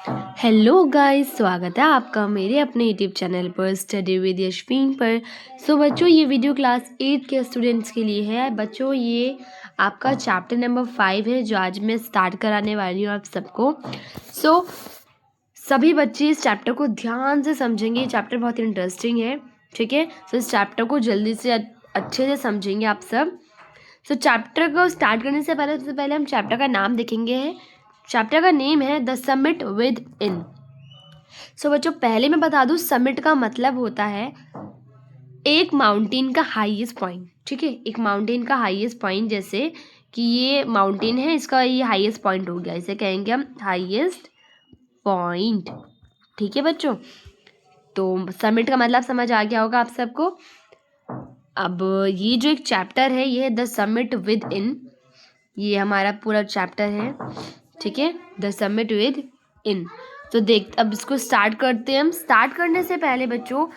Hello guys, स्वागत है आपका मेरे अपने यूट्यूब चैनल पर स्टडी विद यशवीन पर। सो बच्चों, ये वीडियो क्लास 8 के स्टूडेंट्स के लिए है। बच्चों, ये आपका चैप्टर नंबर 5 है जो आज मैं स्टार्ट कराने वाली हूँ आप सबको। सो सभी बच्चे इस चैप्टर को ध्यान से समझेंगे। ये चैप्टर बहुत इंटरेस्टिंग है, ठीक है। सो इस चैप्टर को जल्दी से अच्छे से समझेंगे आप सब। सो चैप्टर को स्टार्ट करने से पहले सबसे पहले हम चैप्टर का नाम देखेंगे। चैप्टर का नेम है द समिट विद इन। सो बच्चों, पहले मैं बता दूं, समिट का मतलब होता है एक माउंटेन का हाईएस्ट पॉइंट, ठीक है। एक माउंटेन का हाईएस्ट पॉइंट, जैसे कि ये माउंटेन है, इसका ये हाईएस्ट पॉइंट हो गया, इसे कहेंगे हम हाईएस्ट पॉइंट, ठीक है बच्चों। तो समिट का मतलब समझ आ गया होगा आप सबको। अब ये जो एक चैप्टर है, ये है द समिट विद इन। ये हमारा पूरा चैप्टर है, ठीक है, द समिट विद इन। तो अब इसको स्टार्ट करते हैं हम। स्टार्ट करने से पहले बच्चों,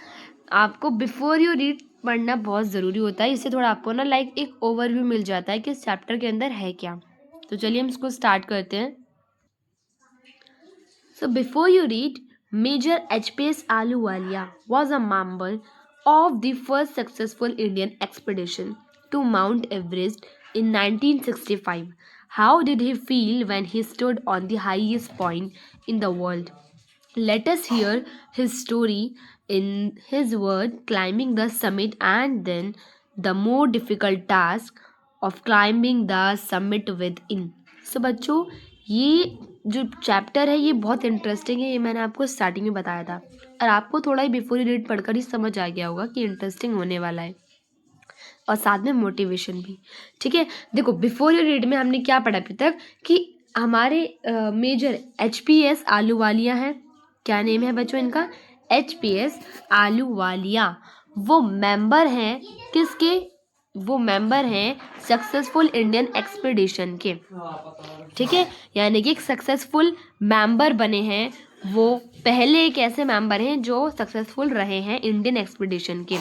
आपको बिफोर यू रीड पढ़ना बहुत ज़रूरी होता है। इससे थोड़ा आपको ना एक ओवरव्यू मिल जाता है कि इस चैप्टर के अंदर है क्या। तो चलिए हम इसको स्टार्ट करते हैं। So before you read, major HPS Ahluwalia was a member of the first successful Indian expedition to Mount Everest in 1965. How did he feel when he stood on the highest point in the world? Let us hear his story in his word, climbing the summit and then the more difficult task of climbing the summit within. So बच्चों, ये जो chapter है ये बहुत interesting है। ये मैंने आपको स्टार्टिंग में बताया था, और आपको थोड़ा ही बिफोर यू रीड पढ़कर ही समझ आ गया होगा कि इंटरेस्टिंग होने वाला है, और साथ में मोटिवेशन भी, ठीक है। देखो, बिफोर यू रीड में हमने क्या पढ़ा अभी तक कि हमारे मेजर HPS आलूवालिया हैं। क्या नेम है बच्चों इनका? HPS आलूवालिया। वो मेंबर हैं किसके? वो मेंबर हैं सक्सेसफुल इंडियन एक्सपीडिशन के, ठीक है। यानी कि एक सक्सेसफुल मेंबर बने हैं वो। पहले एक ऐसे मेंबर हैं जो सक्सेसफुल रहे हैं इंडियन एक्सपीडिशन के।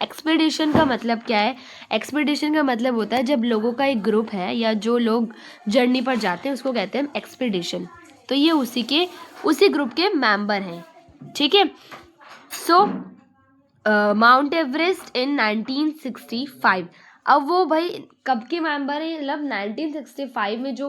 एक्सपीडिशन का मतलब क्या है? एक्सपीडिशन का मतलब होता है जब लोगों का एक ग्रुप है या जो लोग जर्नी पर जाते हैं उसको कहते हैं एक्सपीडिशन। तो ये उसी ग्रुप के मेंबर हैं, ठीक है। सो माउंट एवरेस्ट इन 1965। अब वो भाई कब के मेंबर हैं? मतलब 1965 में जो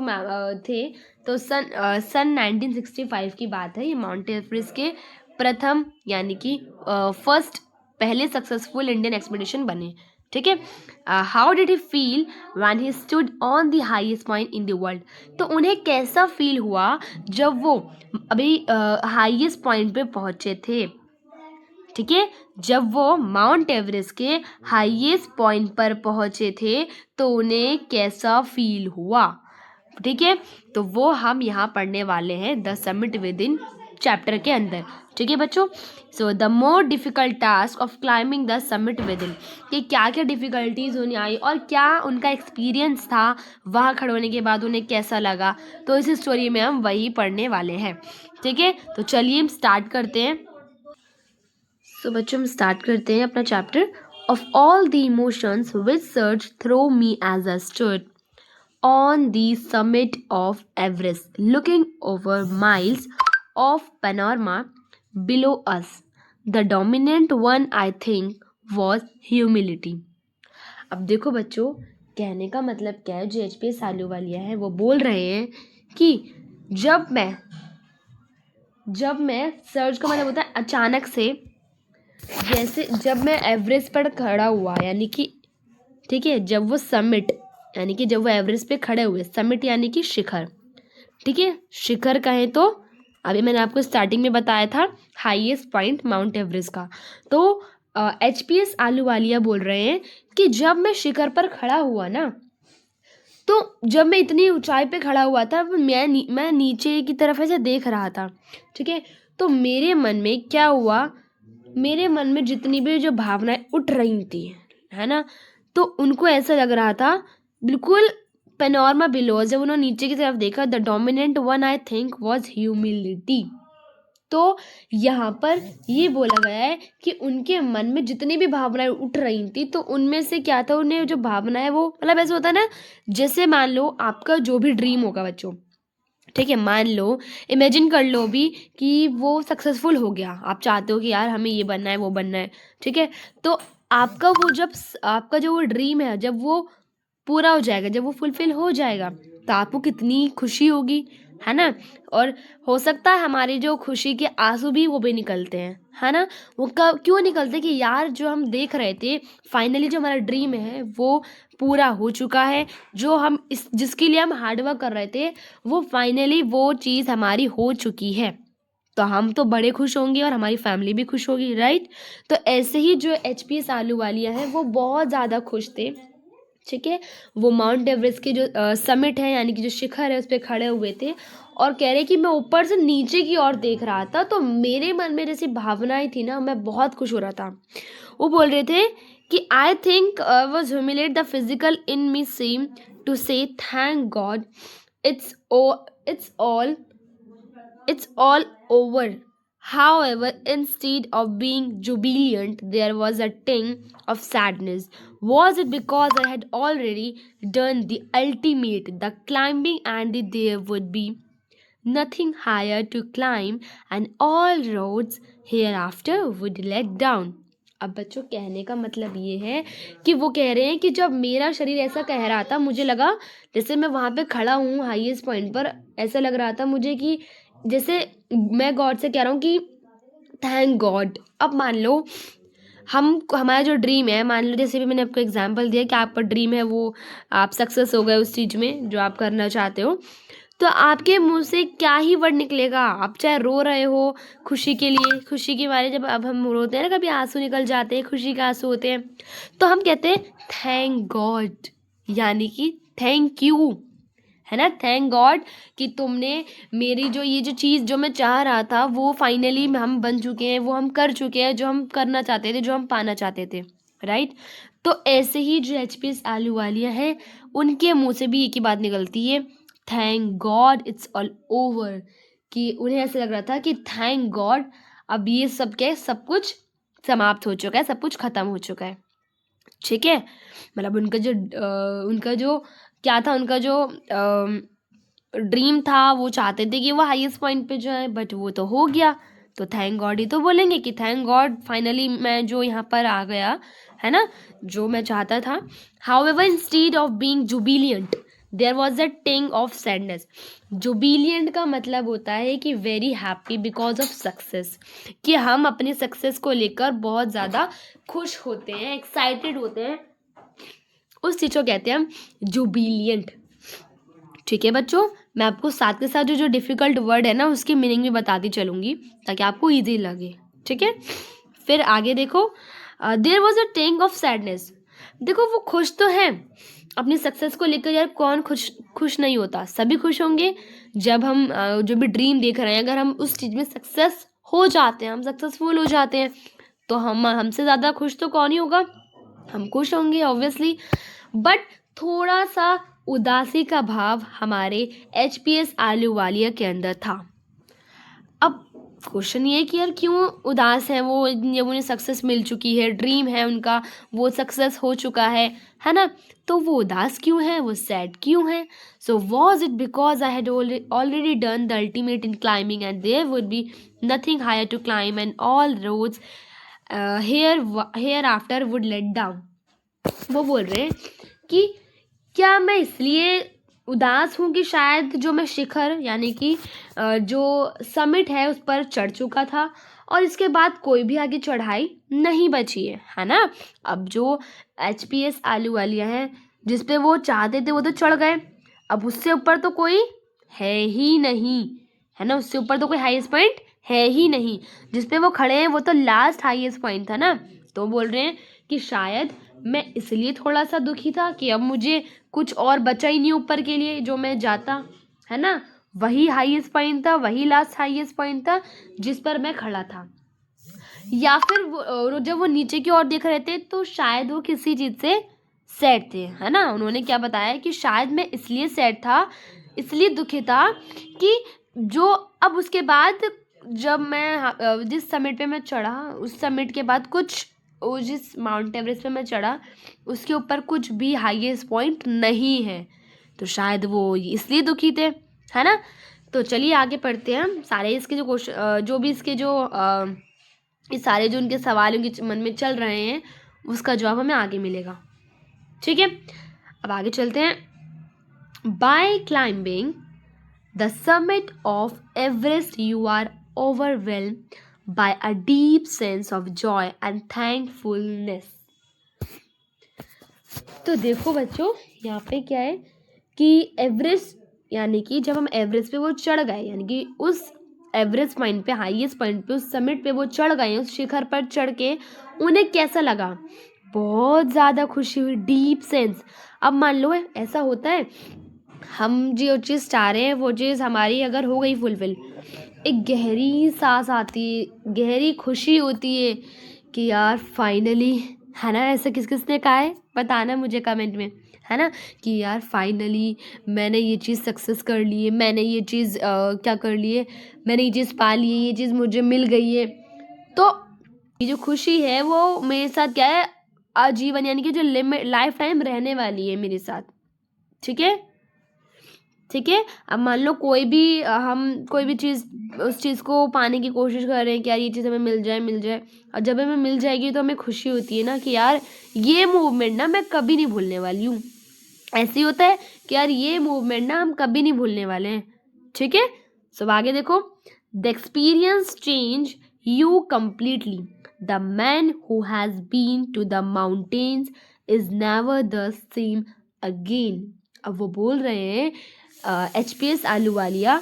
थे, तो सन 1965 की बात है। ये माउंट एवरेस्ट के प्रथम यानी कि फर्स्ट पहले सक्सेसफुल इंडियन एक्सपीडिशन बने, ठीक है। How did he feel when he stood on the highest point in the world? तो उन्हें कैसा फील हुआ जब वो अभी हाईएस्ट पॉइंट पे पहुंचे थे, ठीक है। जब वो माउंट एवरेस्ट के हाईएस्ट पॉइंट पर पहुंचे थे तो उन्हें कैसा फील हुआ, ठीक है। तो वो हम यहाँ पढ़ने वाले हैं the summit with in chapter के अंदर, ठीक है बच्चों। So the more difficult task of climbing the summit with in, कि क्या क्या डिफिकल्टीज उन्हें आई और क्या उनका एक्सपीरियंस था वहाँ खड़े होने के बाद, उन्हें कैसा लगा। तो इस स्टोरी में हम वही पढ़ने वाले हैं, ठीक है। तो चलिए हम स्टार्ट करते हैं। तो बच्चों, हम स्टार्ट करते हैं अपना chapter. Of all the emotions which surge through me as a stood on the summit of Everest, looking over miles of panorama below us, the dominant one I think was humility. अब देखो बच्चों, कहने का मतलब क्या है? जो HPS Ahluwalia है वो बोल रहे हैं कि जब मैं सर्ज का मतलब होता है अचानक से, जैसे जब मैं एवरेस्ट पर खड़ा हुआ, यानी कि, ठीक है, जब वो समिट यानी कि जब वो एवरेस्ट पे खड़े हुए, समिट यानी कि शिखर, ठीक है। शिखर कहें तो अभी मैंने आपको स्टार्टिंग में बताया था हाईएस्ट पॉइंट माउंट एवरेस्ट का। तो HPS आलूवालिया बोल रहे हैं कि जब मैं शिखर पर खड़ा हुआ ना, तो जब मैं इतनी ऊंचाई पे खड़ा हुआ था, मैं नीचे की तरफ ऐसे देख रहा था, ठीक है। तो मेरे मन में क्या हुआ? मेरे मन में जितनी भी जो भावनाएं उठ रही थी, है ना, तो उनको ऐसा लग रहा था बिल्कुल पेनोरमा बिलो। जब उन्होंने नीचे की तरफ देखा, the dominant one I think was humility. तो यहाँ पर ये बोला गया है कि उनके मन में जितनी भी भावनाएं उठ रही थी, तो उनमें से क्या था, उन्हें जो भावना है वो, मतलब ऐसा होता है ना, जैसे मान लो आपका जो भी ड्रीम होगा बच्चों, ठीक है, मान लो, इमेजिन कर लो भी कि वो सक्सेसफुल हो गया, आप चाहते हो कि यार हमें ये बनना है वो बनना है, ठीक है, तो आपका वो आपका जो वो ड्रीम है जब वो पूरा हो जाएगा, जब वो फुलफिल हो जाएगा, तो आपको कितनी खुशी होगी, है ना। और हो सकता है हमारी जो खुशी के आंसू भी वो भी निकलते हैं, है ना। वो कब क्यों निकलते कि यार जो हम देख रहे थे, फाइनली जो हमारा ड्रीम है वो पूरा हो चुका है, जो हम इस जिसके लिए हम हार्डवर्क कर रहे थे वो फाइनली वो चीज़ हमारी हो चुकी है, तो हम तो बड़े खुश होंगे और हमारी फैमिली भी खुश होगी, राइट। तो ऐसे ही जो एचपीएस आलूवालिया हैं वो बहुत ज़्यादा खुश थे, ठीक है। वो माउंट एवरेस्ट के जो समिट है यानी कि जो शिखर है उस पर खड़े हुए थे और कह रहे कि मैं ऊपर से नीचे की ओर देख रहा था, तो मेरे मन में जैसी भावनाएं थी ना, मैं बहुत खुश हो रहा था। वो बोल रहे थे कि I think was humiliate the physical in me same to say thank God it's it's all it's all over. However, instead of being jubilant, there was a ting of sadness. Was it because I had already done the ultimate, the climbing, and there would be nothing higher to climb, and all roads hereafter would let down? अब बच्चों, कहने का मतलब ये है कि वो कह रहे हैं कि जब मेरा शरीर ऐसा कह रहा था, मुझे लगा जैसे मैं वहाँ पे खड़ा हूँ हाईएस्ट पॉइंट पर, ऐसा लग रहा था मुझे कि जैसे मैं गॉड से कह रहा हूँ कि थैंक गॉड। अब मान लो हमारा जो ड्रीम है, मान लो जैसे भी मैंने आपको एग्जांपल दिया कि आपका ड्रीम है वो आप सक्सेस हो गए उस चीज़ में जो आप करना चाहते हो, तो आपके मुंह से क्या ही वर्ड निकलेगा। आप चाहे रो रहे हो खुशी के लिए, खुशी के मारे, जब अब हम रोते हैं ना, कभी आंसू निकल जाते हैं, खुशी के आंसू होते हैं, तो हम कहते हैं थैंक गॉड, यानी कि थैंक यू, है ना। थैंक गॉड कि तुमने मेरी जो ये जो चीज़ जो मैं चाह रहा था वो फाइनली हम बन चुके हैं, वो हम कर चुके हैं, जो हम करना चाहते थे, जो हम पाना चाहते थे, राइट। तो ऐसे ही जो एचपीएस आलूवालिया है उनके मुंह से भी एक ही बात निकलती है, thank God it's all over, कि उन्हें ऐसा लग रहा था कि थैंक गॉड अब ये सब क्या है, सब कुछ समाप्त हो चुका है, सब कुछ खत्म हो चुका है, ठीक है। मतलब उनका जो क्या था, उनका जो ड्रीम था, वो चाहते थे कि वो हाईएस्ट पॉइंट पे जाए, बट वो तो हो गया, तो थैंक गॉड ही तो बोलेंगे कि थैंक गॉड फाइनली मैं जो यहाँ पर आ गया, है ना, जो मैं चाहता था। However instead of being jubilant there was a tinge of sadness. Jubilant का मतलब होता है कि very happy because of success, कि हम अपने सक्सेस को लेकर बहुत ज़्यादा खुश होते हैं, एक्साइटेड होते हैं, उस चीज़ को कहते हैं हम जुबिलियंट, ठीक है बच्चों। मैं आपको साथ के साथ जो डिफ़िकल्ट वर्ड है ना उसकी मीनिंग भी बताती चलूँगी ताकि आपको ईजी लगे, ठीक है। फिर आगे देखो, there was a tinge of sadness. देखो वो खुश तो हैं अपनी सक्सेस को लेकर, यार कौन खुश नहीं होता, सभी खुश होंगे जब हम जो भी ड्रीम देख रहे हैं, अगर हम उस चीज़ में सक्सेस हो जाते हैं, हम सक्सेसफुल हो जाते हैं, तो हमसे ज़्यादा खुश तो कौन ही होगा, हम खुश होंगे ऑब्वियसली। बट थोड़ा सा उदासी का भाव हमारे एचपीएस आलूवालिया के अंदर था। अब क्वेश्चन ये है कि यार क्यों उदास है वो, जब उन्हें सक्सेस मिल चुकी है, ड्रीम है उनका, वो सक्सेस हो चुका है ना, तो वो उदास क्यों है, वो सैड क्यों है। So was it because I had already done the ultimate in climbing and there would be nothing higher to climb and all roads here after would lead down. वो बोल रहे हैं कि क्या मैं इसलिए उदास हूँ कि शायद जो मैं शिखर यानी कि जो समिट है उस पर चढ़ चुका था और इसके बाद कोई भी आगे चढ़ाई नहीं बची है ना। अब जो एचपीएस आलूवालिया है जिस पे वो चाहते थे वो तो चढ़ गए, अब उससे ऊपर तो कोई है ही नहीं, है ना, उससे ऊपर तो कोई हाईएस्ट पॉइंट है ही नहीं, जिस पे वो खड़े हैं वो तो लास्ट हाईएस्ट पॉइंट था ना। तो बोल रहे हैं कि शायद मैं इसलिए थोड़ा सा दुखी था कि अब मुझे कुछ और बचा ही नहीं ऊपर के लिए, जो मैं जाता, है ना, वही हाईएस्ट पॉइंट था, वही लास्ट हाईएस्ट पॉइंट था जिस पर मैं खड़ा था। या फिर जब वो नीचे की ओर देख रहे थे तो शायद वो किसी चीज़ से सैड थे, है ना। उन्होंने क्या बताया कि शायद मैं इसलिए सैड था, इसलिए दुखी था कि जो अब उसके बाद जब मैं जिस समिट पे मैं चढ़ा, उस समिट के बाद कुछ जिस माउंट एवरेस्ट पे मैं चढ़ा उसके ऊपर कुछ भी हाईएस्ट पॉइंट नहीं है, तो शायद वो इसलिए दुखी थे, है ना। तो चलिए आगे पढ़ते हैं हम। सारे इसके जो क्वेश्चन जो भी इसके जो ये सारे जो उनके सवाल उनके मन में चल रहे हैं उसका जवाब हमें आगे मिलेगा। ठीक है, अब आगे चलते हैं। By climbing the summit of Everest you are overwhelmed by a deep sense of joy and thankfulness। तो देखो बच्चों, यहाँ पे क्या है कि एवरेस्ट यानी कि जब हम एवरेस्ट पे वो चढ़ गए, यानी कि उस एवरेस्ट पॉइंट पे, हाईएस्ट पॉइंट पे, उस समिट पे वो चढ़ गए, उस शिखर पर चढ़ के उन्हें कैसा लगा? बहुत ज़्यादा खुशी हुई, डीप सेंस। अब मान लो ऐसा होता है, हम जो चीज़ चाह रहे हैं वो चीज़ हमारी अगर हो गई फुलफिल, एक गहरी सांस आती है, गहरी खुशी होती है कि यार फाइनली, है ना? ऐसा किस किस ने कहा है बताना मुझे कमेंट में, है ना? कि यार फाइनली मैंने ये चीज़ सक्सेस कर ली है, मैंने ये चीज़ क्या कर ली है, मैंने ये चीज़ पा ली है, ये चीज़ मुझे मिल गई है। तो ये जो खुशी है वो मेरे साथ क्या है, आजीवन, यानी कि जो लिमिट लाइफ टाइम रहने वाली है मेरे साथ। ठीक है, ठीक है। अब मान लो हम कोई भी चीज़, उस चीज़ को पाने की कोशिश कर रहे हैं कि यार ये चीज़ हमें मिल जाए, और जब हमें मिल जाएगी तो हमें खुशी होती है ना कि यार ये मूवमेंट ना मैं कभी नहीं भूलने वाली हूँ। ऐसे ही होता है कि यार ये मूवमेंट ना हम कभी नहीं भूलने वाले हैं। ठीक है, सब आगे देखो। The experience change you completely, the man who has been to the mountains is never the same again. अब वो बोल रहे हैं HPS आहलूवालिया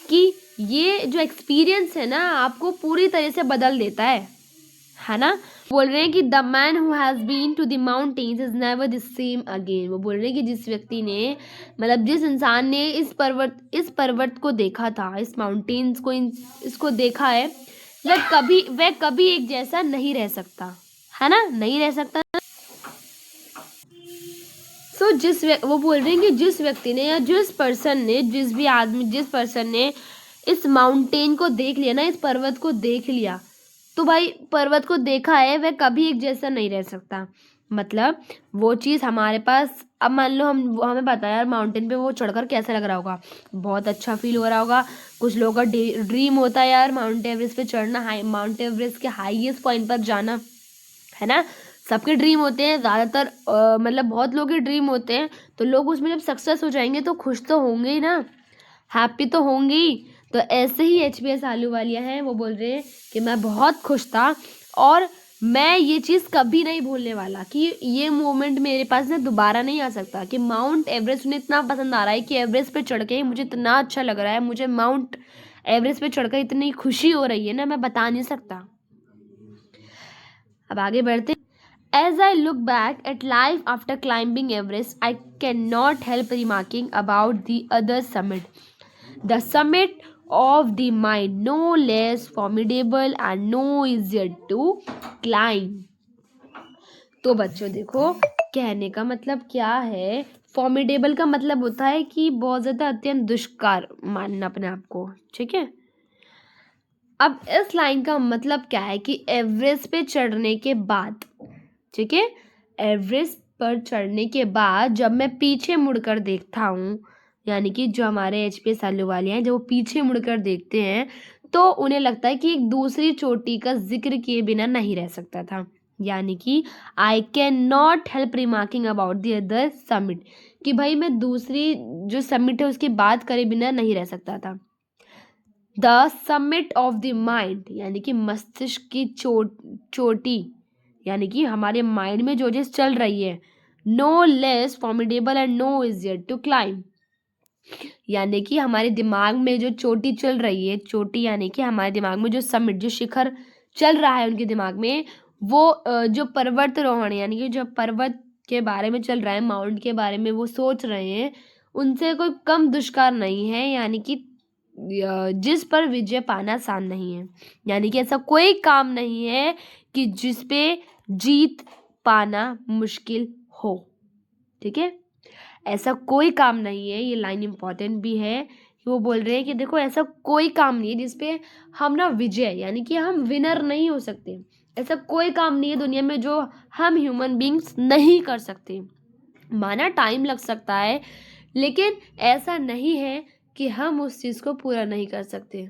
कि ये जो एक्सपीरियंस है ना आपको पूरी तरह से बदल देता है ना? बोल रहे हैं कि the man who has been to the mountains is never the same again. वो बोल रहे हैं कि जिस व्यक्ति ने, मतलब जिस इंसान ने इस पर्वत को देखा था, इस माउंटेन्स को, इसको देखा है, वह कभी एक जैसा नहीं रह सकता, है ना? नहीं रह सकता। तो वो बोल रहे हैं कि जिस व्यक्ति ने, या जिस पर्सन ने इस माउंटेन को देख लिया ना, इस पर्वत को देख लिया, तो भाई पर्वत को देखा है, वह कभी एक जैसा नहीं रह सकता। मतलब वो चीज़ हमारे पास, अब मान लो हमें पता है यार माउंटेन पे वो चढ़कर कैसा लग रहा होगा, बहुत अच्छा फील हो रहा होगा। कुछ लोगों का ड्रीम होता है यार माउंट एवरेस्ट पे चढ़ना, माउंट एवरेस्ट के हाईएस्ट पॉइंट पर जाना, है ना? सबके ड्रीम होते हैं, ज़्यादातर मतलब बहुत लोगों के ड्रीम होते हैं। तो लोग उसमें जब सक्सेस हो जाएंगे तो खुश तो होंगे ही ना, हैप्पी तो होंगे ही। तो ऐसे ही HPS आहलूवालिया हैं, वो बोल रहे हैं कि मैं बहुत खुश था और मैं ये चीज़ कभी नहीं भूलने वाला, कि ये मोमेंट मेरे पास ना दोबारा नहीं आ सकता, कि माउंट एवरेस्ट उन्हें इतना पसंद आ रहा है कि एवरेस्ट पे चढ़ के मुझे इतना अच्छा लग रहा है, मुझे माउंट एवरेस्ट पे चढ़कर इतनी खुशी हो रही है ना, मैं बता नहीं सकता। अब आगे बढ़ते। As I look back at life after climbing Everest, I cannot help remarking about the other summit. The summit of the mind, no less formidable and no easier to climb. तो बच्चों देखो, कहने का मतलब क्या है? फॉर्मिडेबल का मतलब होता है कि बहुत ज़्यादा अत्यंत दुष्कार मानना अपने आप को। ठीक है, अब इस लाइन का मतलब क्या है कि एवरेस्ट पे चढ़ने के बाद, ठीक है, एवरेस्ट पर चढ़ने के बाद जब मैं पीछे मुड़कर देखता हूँ, यानी कि जो हमारे HPS आहलूवालिया हैं, जब वो पीछे मुड़कर देखते हैं तो उन्हें लगता है कि एक दूसरी चोटी का जिक्र किए बिना नहीं रह सकता था। यानी कि I can not help remarking about the other summit, कि भाई मैं दूसरी जो समिट है उसकी बात करे बिना नहीं रह सकता था। The summit of the mind, यानी कि मस्तिष्क की चोटी, यानी कि हमारे माइंड में जो चीज़ चल रही है, no less formidable and no easier to climb, यानी कि हमारे दिमाग में जो चोटी चल रही है, चोटी यानी कि हमारे दिमाग में जो समिट, जो शिखर चल रहा है उनके दिमाग में, वो जो पर्वतारोहण, यानी कि जो पर्वत के बारे में चल रहा है, माउंट के बारे में वो सोच रहे हैं, उनसे कोई कम दुष्कार नहीं है, यानी कि जिस पर विजय पाना आसान नहीं है। यानी कि ऐसा कोई काम नहीं है कि जिस पे जीत पाना मुश्किल हो। ठीक है, ऐसा कोई काम नहीं है। ये लाइन इम्पॉर्टेंट भी है कि वो बोल रहे हैं कि देखो ऐसा कोई काम नहीं है जिसपे हम ना विजय, यानी कि हम विनर नहीं हो सकते। ऐसा कोई काम नहीं है दुनिया में जो हम ह्यूमन बींग्स नहीं कर सकते। माना टाइम लग सकता है, लेकिन ऐसा नहीं है कि हम उस चीज़ को पूरा नहीं कर सकते।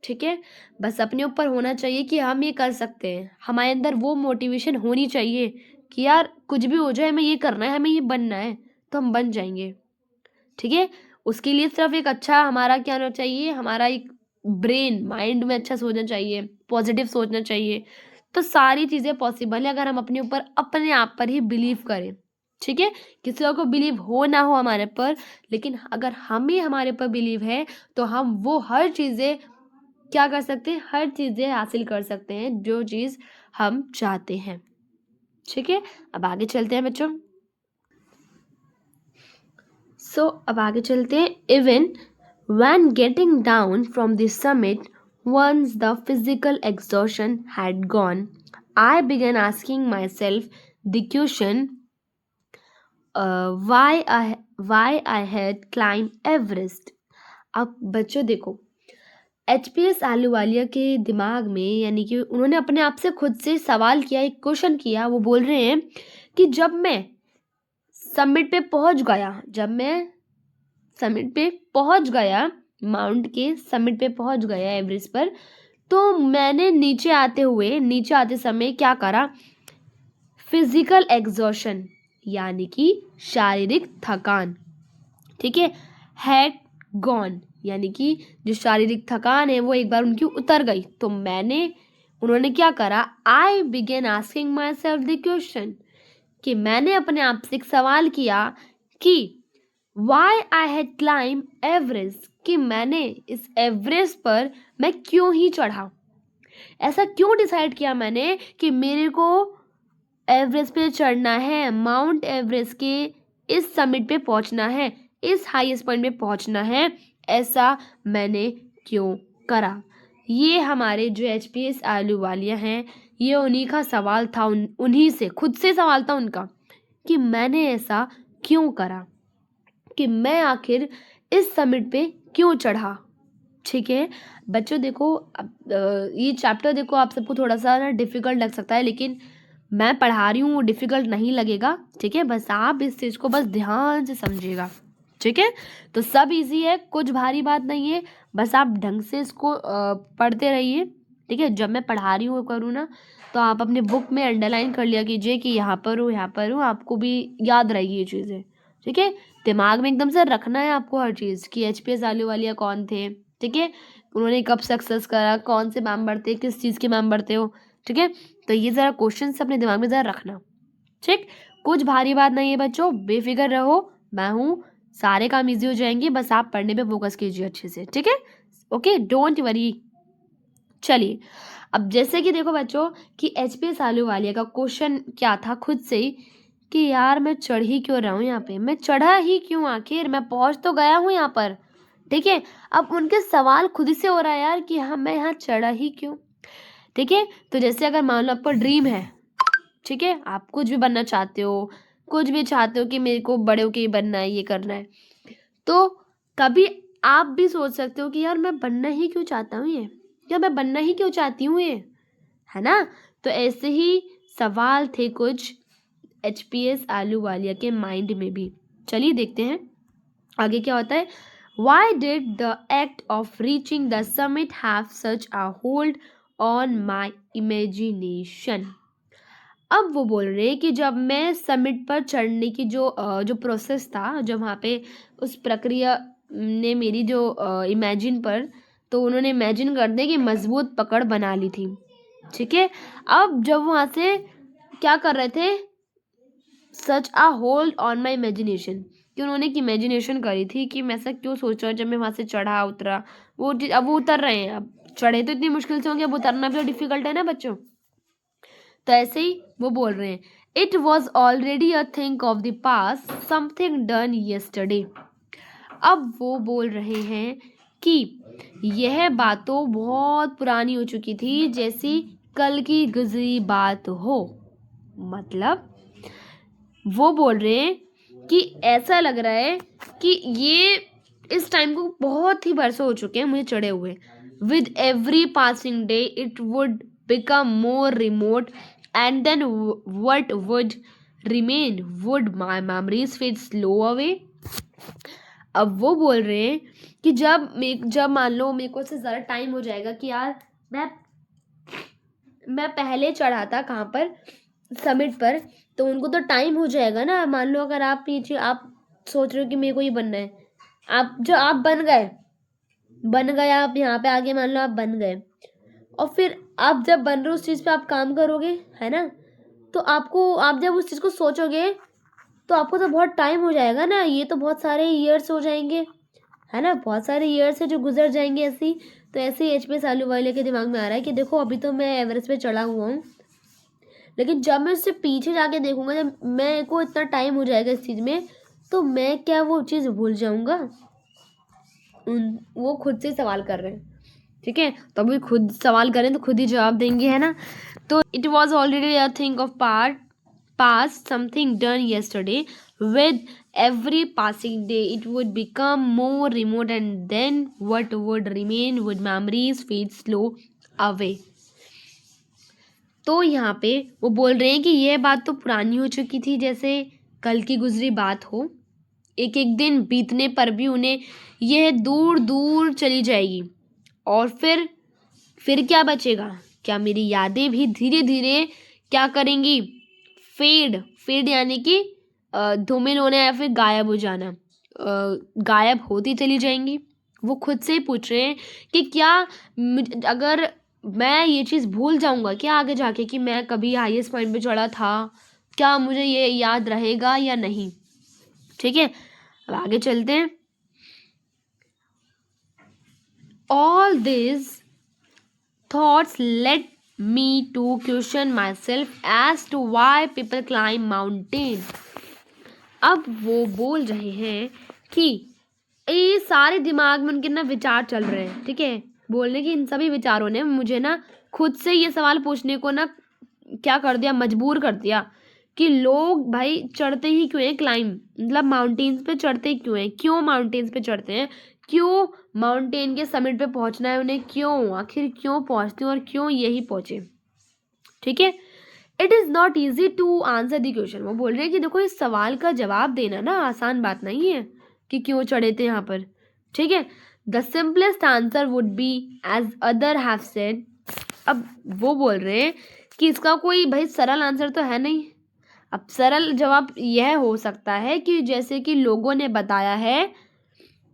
ठीक है, बस अपने ऊपर होना चाहिए कि हम ये कर सकते हैं। हमारे अंदर वो मोटिवेशन होनी चाहिए कि यार कुछ भी हो जाए, हमें ये करना है, हमें ये बनना है, तो हम बन जाएंगे। ठीक है, उसके लिए सिर्फ एक अच्छा हमारा क्या होना चाहिए, हमारा एक ब्रेन माइंड में अच्छा सोचना चाहिए, पॉजिटिव सोचना चाहिए। तो सारी चीज़ें पॉसिबल है अगर हम अपने ऊपर अपने आप पर ही बिलीव करें। ठीक है, किसी और को बिलीव हो ना हो हमारे पर, लेकिन अगर हमें हमारे पर बिलीव है तो हम वो हर चीज़ें क्या कर सकते हैं, हर चीज़ें हासिल कर सकते हैं जो चीज़ हम चाहते हैं। ठीक है, अब आगे चलते हैं बच्चों। अब आगे चलते हैं। Even when getting down from the summit, once the physical exhaustion had gone, I began asking myself the question, why I had climbed Everest. अब बच्चों देखो, एचपीएस आलूवालिया के दिमाग में, यानी कि उन्होंने अपने आप से खुद से सवाल किया, एक क्वेश्चन किया। वो बोल रहे हैं कि जब मैं समिट पे पहुंच गया, माउंट के समिट पे पहुंच गया, एवरेस्ट पर, तो मैंने नीचे आते समय क्या करा, फिजिकल एग्जॉशन यानी कि शारीरिक थकान, ठीक है, हैड गॉन यानी कि जो शारीरिक थकान है वो एक बार उनकी उतर गई। तो उन्होंने क्या करा, I began asking myself the question, कि मैंने अपने आप से एक सवाल किया कि why I had climb Everest, कि मैंने इस एवरेस्ट पर मैं क्यों ही चढ़ा, ऐसा क्यों डिसाइड किया मैंने कि मेरे को एवरेस्ट पे चढ़ना है, माउंट एवरेस्ट के इस समिट पे पहुंचना है, इस हाईएस्ट पॉइंट पे पहुंचना है, ऐसा मैंने क्यों करा। ये हमारे जो एचपीएस आलूवालिया हैं, ये उन्हीं का सवाल था, उन्हीं से खुद से सवाल था उनका कि मैंने ऐसा क्यों करा, कि मैं आखिर इस समिट पे क्यों चढ़ा। ठीक है बच्चों, देखो ये चैप्टर देखो आप सबको थोड़ा सा ना डिफ़िकल्ट लग सकता है, लेकिन मैं पढ़ा रही हूँ, वो डिफ़िकल्ट नहीं लगेगा। ठीक है, बस आप इस चीज़ को बस ध्यान से समझिएगा। ठीक है, तो सब इजी है, कुछ भारी बात नहीं है, बस आप ढंग से इसको पढ़ते रहिए। ठीक है, जब मैं पढ़ा रही हूँ करूँ ना, तो आप अपने बुक में अंडरलाइन कर लिया कीजिए कि यहाँ पर हूँ, आपको भी याद रहेगी ये चीज़ें। ठीक है, दिमाग में एकदम से रखना है आपको हर चीज़, कि एचपीएस आलूवालिया कौन थे। ठीक है, उन्होंने कब सक्सेस करा, कौन से मेंबर थे, किस चीज़ के मेंबर थे वो। ठीक है, तो ये ज़रा क्वेश्चन अपने दिमाग में ज़रा रखना। ठीक, कुछ भारी बात नहीं है बच्चों, बेफिक्र रहो, मैं हूँ, सारे काम इजी हो जाएंगे, बस आप पढ़ने पे फोकस कीजिए अच्छे से। ठीक है, ओके, डोंट वरी। चलिए, अब जैसे कि देखो बच्चों कि एचपीएस आलूवालिया का क्वेश्चन क्या था खुद से ही, कि यार मैं चढ़ ही क्यों रहा हूँ यहाँ पे, मैं चढ़ा ही क्यों, आखिर मैं पहुँच तो गया हूँ यहाँ पर। ठीक है, अब उनके सवाल खुद से हो रहा है यार कि हाँ मैं यहाँ चढ़ा ही क्यों। ठीक है, तो जैसे अगर मान लो आपका ड्रीम है, ठीक है, आप कुछ भी बनना चाहते हो, कुछ भी चाहते हो कि मेरे को बड़े होके ये बनना है, ये करना है, तो कभी आप भी सोच सकते हो कि यार मैं बनना ही क्यों चाहता हूँ ये, या मैं बनना ही क्यों चाहती हूँ ये, है ना। तो ऐसे ही सवाल थे कुछ एचपीएस आलूवालिया के माइंड में भी। चलिए देखते हैं आगे क्या होता है। Why did the act of reaching the summit have such a hold on my imagination? अब वो बोल रहे हैं कि जब मैं समिट पर चढ़ने की जो प्रोसेस था, जब वहाँ पे उस प्रक्रिया ने मेरी जो इमेजिन पर, तो उन्होंने इमेजिन करने की मजबूत पकड़ बना ली थी। ठीक है, अब जब वहाँ से क्या कर रहे थे, सच आ होल्ड ऑन माई इमेजिनेशन, कि उन्होंने एक इमेजिनेशन करी थी कि मैं ऐसा क्यों सोच रहा हूँ, जब मैं वहाँ से चढ़ा उतरा, अब वो उतर रहे हैं, अब चढ़े तो इतनी मुश्किल से होंगे, अब उतरना भी डिफिकल्ट है ना बच्चों। तो ऐसे ही वो बोल रहे हैं, it was already a thing of the past, something done yesterday. अब वो बोल रहे हैं कि यह बात तो बहुत पुरानी हो चुकी थी, जैसी कल की गुजरी बात हो। मतलब वो बोल रहे हैं कि ऐसा लग रहा है कि ये इस टाइम को बहुत ही बरसों हो चुके हैं मुझे चढ़े हुए। With every passing day it would become more remote, and then what would remain, would my memories fade slow away? अब वो बोल रहे हैं कि जब मान लो मेरे को से ज़्यादा टाइम हो जाएगा कि यार मैं पहले चढ़ा था कहाँ पर, समिट पर, तो उनको तो टाइम हो जाएगा ना। मान लो अगर आप आप सोच रहे हो कि मेरे को ये बनना है, आप बन गए आप यहाँ पे आगे, मान लो आप बन गए, और फिर आप जब बन रहे हो उस चीज़ पे आप काम करोगे, है ना, तो आप जब उस चीज़ को सोचोगे तो आपको तो बहुत टाइम हो जाएगा ना, ये तो बहुत सारे ईयर्स हो जाएंगे, है ना, बहुत सारे ईयर्स है जो गुजर जाएंगे ऐसे ही। तो ऐसे ही एचपीएस आलू वाले के दिमाग में आ रहा है कि देखो अभी तो मैं एवरेस्ट पे चढ़ा हुआ हूँ, लेकिन जब मैं उससे पीछे जाके देखूंगा, जब मेरे को इतना टाइम हो जाएगा इस चीज़ में, तो मैं क्या वो चीज़ भूल जाऊंगा। वो खुद से सवाल कर रहे हैं, ठीक है, तो अभी खुद सवाल करें तो खुद ही जवाब देंगे, है ना। तो it was already a thing of past, something done yesterday. With every passing day it would become more remote, and then what would remain would memories fade slow away. तो यहाँ पे वो बोल रहे हैं कि यह बात तो पुरानी हो चुकी थी, जैसे कल की गुजरी बात हो। एक एक दिन बीतने पर भी उन्हें यह दूर दूर चली जाएगी, और फिर क्या बचेगा? क्या मेरी यादें भी धीरे धीरे क्या करेंगी? फेड यानी कि धूमिल होना या फिर गायब हो जाना, गायब होती चली जाएंगी। वो खुद से ही पूछ रहे हैं कि क्या अगर मैं ये चीज़ भूल जाऊंगा क्या आगे जाके कि मैं कभी हाईएस्ट पॉइंट पे चढ़ा था, क्या मुझे ये याद रहेगा या नहीं? ठीक है, अब आगे चलते हैं। All this thoughts led me to question myself as to why people climb mountain. अब वो बोल रहे हैं कि ये सारे दिमाग में उनके ना विचार चल रहे हैं, ठीक है, बोलने की इन सभी विचारों ने मुझे ना खुद से ये सवाल पूछने को ना क्या कर दिया, मजबूर कर दिया कि लोग भाई चढ़ते ही क्यों हैं, क्लाइंब मतलब माउंटेन्स पे चढ़ते क्यों हैं, क्यों माउंटेन्स पे चढ़ते हैं, क्यों माउंटेन के समिट पे पहुंचना है उन्हें, क्यों आखिर क्यों पहुंचते हैं और क्यों यही पहुंचे। ठीक है, it is not easy to answer the question. वो बोल रहे हैं कि देखो इस सवाल का जवाब देना ना आसान बात नहीं है कि क्यों चढ़े थे यहाँ पर। ठीक है, the simplest answer would be as other have said. अब वो बोल रहे हैं कि इसका कोई भाई सरल आंसर तो है नहीं। अब सरल जवाब यह हो सकता है कि जैसे कि लोगों ने बताया है,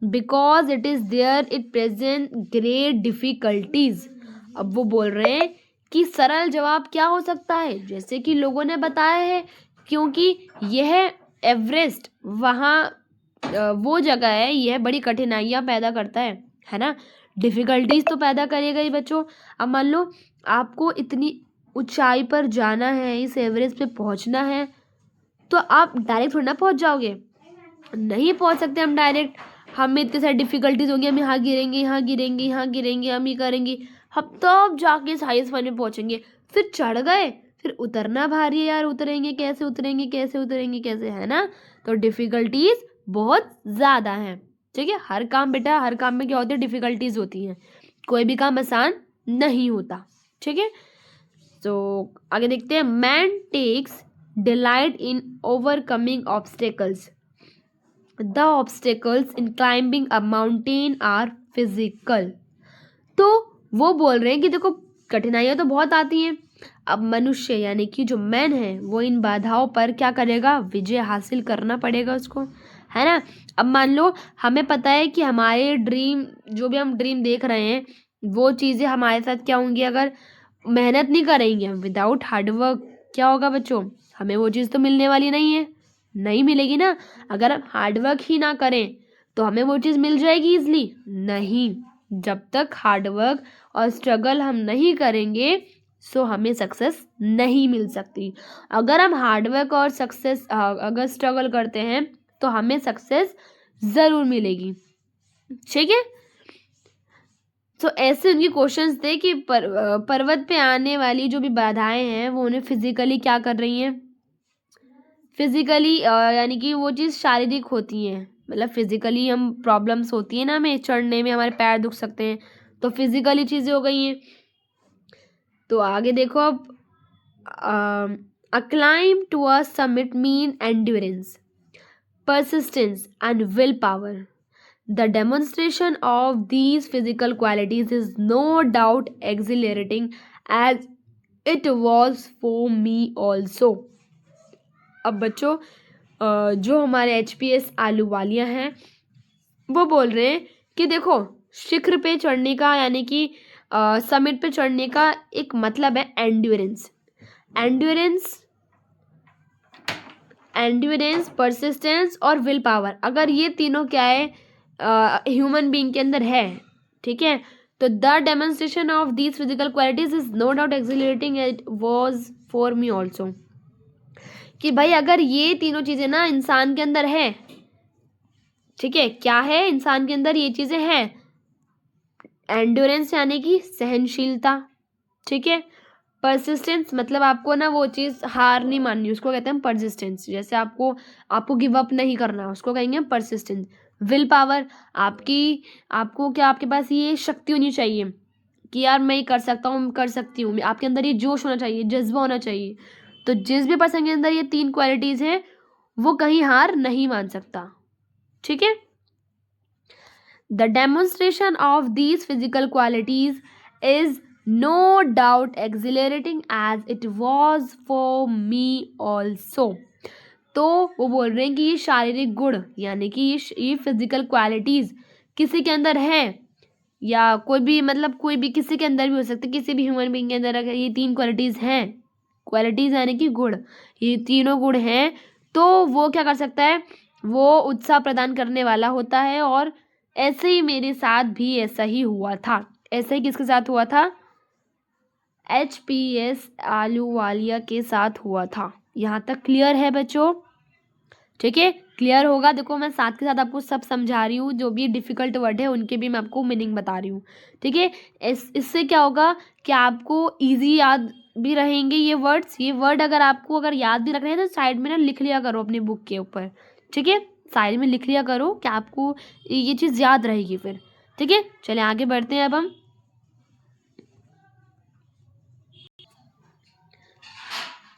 because it is there it present great difficulties. अब वो बोल रहे हैं कि सरल जवाब क्या हो सकता है, जैसे कि लोगों ने बताया है, क्योंकि यह एवरेस्ट वहाँ वो जगह है, यह बड़ी कठिनाइयाँ पैदा करता है ना, डिफ़िकल्टीज तो पैदा करेगा ही बच्चों। अब मान लो आपको इतनी ऊंचाई पर जाना है, इस एवरेस्ट पे पहुंचना है, तो आप डायरेक्ट थोड़ा ना पहुंच जाओगे, नहीं पहुंच सकते हम डायरेक्ट। हमें इतनी सारी डिफिकल्टीज होंगी, हम यहाँ गिरेंगे यहाँ गिरेंगे यहाँ गिरेंगे, हम ये करेंगे, हम तब जाके इस हाईएस्ट पॉइंट में पहुंचेंगे। फिर चढ़ गए, फिर उतरना भारी है यार, उतरेंगे कैसे उतरेंगे कैसे उतरेंगे कैसे, है ना। तो डिफिकल्टीज बहुत ज़्यादा हैं। ठीक है, हर काम बेटा, हर काम में क्या होती है, डिफिकल्टीज होती हैं, कोई भी काम आसान नहीं होता। ठीक है, तो आगे देखते हैं। Man takes delight in overcoming obstacles. The obstacles in climbing a mountain are physical. तो वो बोल रहे हैं कि देखो कठिनाइयाँ तो बहुत आती हैं, अब मनुष्य यानी कि जो मैन है वो इन बाधाओं पर क्या करेगा, विजय हासिल करना पड़ेगा उसको, है ना। अब मान लो हमें पता है कि हमारे ड्रीम, जो भी हम ड्रीम देख रहे हैं, वो चीज़ें हमारे साथ क्या होंगी अगर मेहनत नहीं करेंगे हम, विदाउट हार्डवर्क। क्या होगा बच्चों, हमें वो चीज़ तो मिलने वाली नहीं है, नहीं मिलेगी ना। अगर हम हार्डवर्क ही ना करें तो हमें वो चीज़ मिल जाएगी इजली? नहीं, जब तक हार्डवर्क और स्ट्रगल हम नहीं करेंगे सो हमें सक्सेस नहीं मिल सकती। अगर हम हार्डवर्क और सक्सेस अगर स्ट्रगल करते हैं तो हमें सक्सेस ज़रूर मिलेगी। ठीक है, तो ऐसे उनके क्वेश्चंस थे कि पर्वत पे आने वाली जो भी बाधाएं हैं वो उन्हें फिजिकली क्या कर रही हैं, फिजिकली यानी कि वो चीज़ शारीरिक होती हैं, मतलब फिजिकली हम प्रॉब्लम्स होती है ना, हमें चढ़ने में हमारे पैर दुख सकते हैं, तो फिजिकली चीज़ें हो गई हैं। तो आगे देखो अब, a climb to a summit mean endurance, persistence and willpower. The demonstration of these physical qualities is no doubt exhilarating as it was for me also. अब बच्चों जो हमारे HPS आलू वालियाँ हैं वो बोल रहे हैं कि देखो शिखर पे चढ़ने का यानी कि समिट पे चढ़ने का एक मतलब है एंड्योरेंस. एंड्योरेंस एंड्योरेंस परसिस्टेंस और विल पावर. अगर ये तीनों क्या है ह्यूमन बीइंग के अंदर है, ठीक है, तो the demonstration of these physical qualities is no doubt exhilarating it was for me also. कि भाई अगर ये तीनों चीज़ें ना इंसान के अंदर है, ठीक है, क्या है इंसान के अंदर ये चीज़ें हैं, एंड्योरेंस यानी कि सहनशीलता, ठीक है, परसिस्टेंस मतलब आपको ना वो चीज़ हार नहीं माननी, उसको कहते हैं परसिस्टेंस. जैसे आपको गिव अप नहीं करना, उसको कहेंगे परसिस्टेंस. विल पावर आपको क्या आपके पास ये शक्ति होनी चाहिए कि यार मैं ये कर सकता हूँ, कर सकती हूँ. आपके अंदर ये जोश होना चाहिए, जज्बा होना चाहिए. तो जिस भी पर्सन के अंदर ये 3 क्वालिटीज़ हैं वो कहीं हार नहीं मान सकता, ठीक है. The demonstration of these physical qualities is no doubt exhilarating as it was for me also. तो वो बोल रहे हैं कि ये शारीरिक गुण यानी कि ये फिजिकल क्वालिटीज़ किसी के अंदर है या कोई भी मतलब कोई भी किसी के अंदर भी हो सकती है, किसी भी ह्यूमन बीइंग के अंदर अगर ये 3 क्वालिटीज़ हैं, क्वालिटीज़ यानी कि गुण, ये तीनों गुण हैं तो वो क्या कर सकता है, वो उत्साह प्रदान करने वाला होता है. और ऐसे ही मेरे साथ भी ऐसा ही हुआ था. ऐसे ही किसके साथ हुआ था, HPS आलूवालिया के साथ हुआ था. यहाँ तक क्लियर है बच्चों, ठीक है, क्लियर होगा. देखो मैं साथ के साथ आपको सब समझा रही हूँ, जो भी डिफ़िकल्ट वर्ड है उनके भी मैं आपको मीनिंग बता रही हूँ, ठीक है. इससे क्या होगा कि आपको ईजी याद भी रहेंगे ये वर्ड्स. ये वर्ड अगर याद भी रख रहे हैं तो साइड में ना लिख लिया करो अपनी बुक के ऊपर, ठीक है, साइड में लिख लिया करो कि आपको ये चीज़ याद रहेगी फिर, ठीक है. चले आगे बढ़ते हैं अब हम.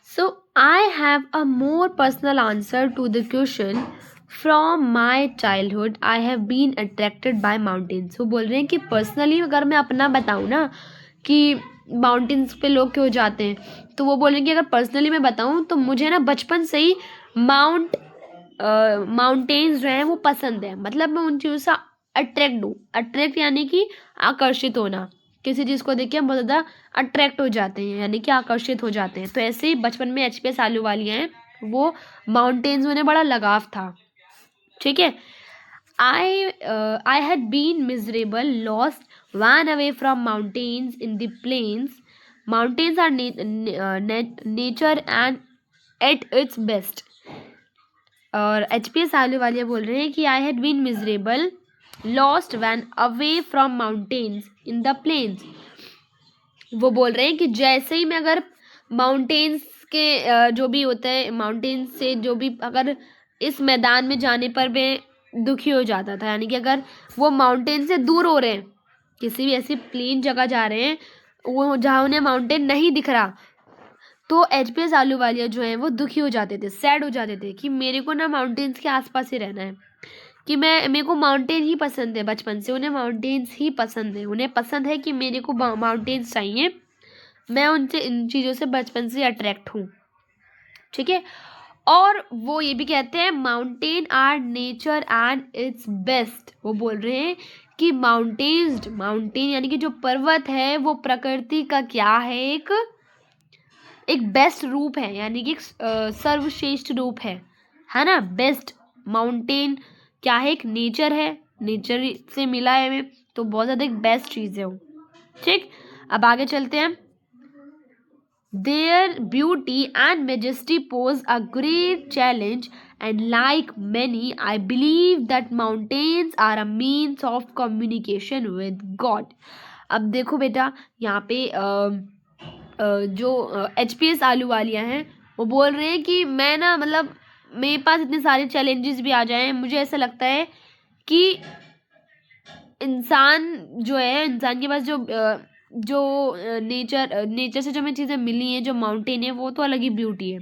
So I have a more personal answer to the question. From my childhood I have been attracted by mountains. वो बोल रहे हैं कि पर्सनली अगर मैं अपना बताऊँ ना कि माउंटेन्स पे लोग क्यों जाते हैं, तो वो बोल रहे हैं कि अगर पर्सनली मैं बताऊँ तो मुझे ना बचपन से ही माउंटेन्स जो हैं वो पसंद है. मतलब मैं उन चीज़ों से अट्रैक्ट हूँ. अट्रैक्ट यानी कि आकर्षित होना, किसी चीज़ को देख के हम बहुत ज़्यादा अट्रैक्ट हो जाते हैं यानी कि आकर्षित हो जाते हैं. तो ऐसे ही बचपन में HPS आलूवालियाँ हैं वो माउंटेन्स में उन्हें बड़ा लगाव था, ठीक है. I had been miserable, lost, ran away from mountains in the plains. Mountains are nature and at its best. और HPS आलूवालिया बोल रहे हैं कि I had been miserable, lost when away from mountains in the plains. वो बोल रहे हैं कि जैसे ही मैं अगर माउंटेन्स के जो भी होता है माउंटेन्स से जो भी अगर इस मैदान में जाने पर मैं दुखी हो जाता था, यानी कि अगर वो माउंटेन से दूर हो रहे हैं, किसी भी ऐसी प्लेन जगह जा रहे हैं वो जहाँ उन्हें माउंटेन नहीं दिख रहा, तो HPS आलूवालिया जो हैं वो दुखी हो जाते थे, सैड हो जाते थे कि मेरे को ना माउंटेन्स के आसपास ही रहना है, कि मेरे को माउंटेन ही पसंद है. बचपन से उन्हें माउंटेन्स ही पसंद है, उन्हें पसंद है कि मेरे को माउंटेन्स चाहिए. मैं उनसे इन चीज़ों से बचपन से अट्रैक्ट हूँ, ठीक है. और वो ये भी कहते हैं mountain are nature and its best. वो बोल रहे हैं कि माउंटेन यानी कि जो पर्वत है वो प्रकृति का क्या है, एक बेस्ट रूप है, यानी कि एक सर्वश्रेष्ठ रूप है ना. बेस्ट माउंटेन क्या है, एक नेचर है, नेचर से मिला है हमें, तो बहुत ज़्यादा एक बेस्ट चीज़ है वो, ठीक. अब आगे चलते हैं. Their beauty and majesty pose a great challenge, and like many, I believe that mountains are a means of communication with God. अब देखो बेटा यहाँ पे जो HPS आलूवालिया हैं वो बोल रहे हैं कि मैं ना मतलब मेरे पास इतने सारे चैलेंजेस भी आ जाएं, मुझे ऐसा लगता है कि इंसान के पास जो नेचर से जो हमें चीज़ें मिली हैं, जो माउंटेन है वो तो अलग ही ब्यूटी है,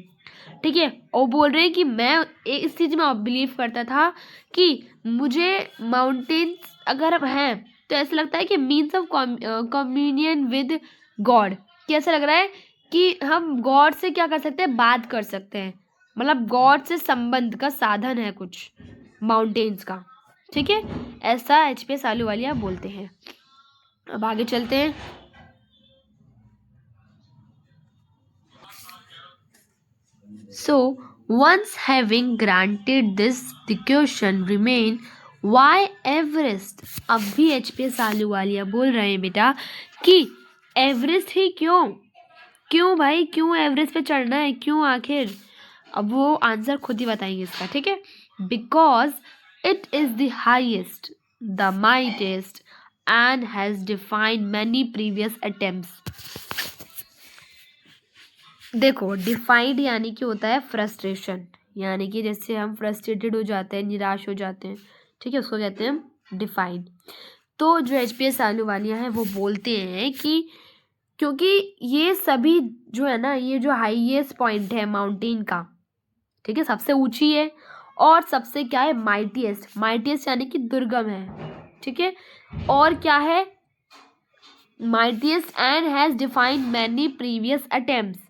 ठीक है। और बोल रहे हैं कि मैं इस चीज़ में बिलीव करता था कि मुझे माउंटेन्स अगर हैं तो ऐसा लगता है कि means of communion with God, कैसा लग रहा है कि हम गॉड से क्या कर सकते हैं, बात कर सकते हैं, मतलब गॉड से संबंध का साधन है कुछ माउंटेन्स का। ठीक है, ऐसा एचपीएस आलूवालिया बोलते हैं। अब आगे चलते हैं। So, once having granted this, the question remain why Everest? अब भी एचपीएस आलूवालिया बोल रहे हैं बेटा कि एवरेस्ट ही क्यों, क्यों भाई, क्यों एवरेस्ट पे चढ़ना है, क्यों आखिर? अब वो आंसर खुद ही बताएंगे इसका। ठीक है, because it is the highest, the mightiest and has defined many previous attempts. देखो, डिफाइंड यानी कि होता है फ्रस्ट्रेशन, यानी कि जैसे हम फ्रस्ट्रेटेड हो जाते हैं, निराश हो जाते हैं, ठीक है, उसको कहते हैं डिफाइंड। तो जो एचपीएस आलूवालिया है वो बोलते हैं कि क्योंकि ये सभी जो है ना, ये जो हाईएस्ट पॉइंट है माउंटेन का, ठीक है, सबसे ऊंची है और सबसे क्या है, माइटीएस्ट, माइटीएस्ट यानी कि दुर्गम है। ठीक है, और क्या है, mightiest and has defined many previous attempts.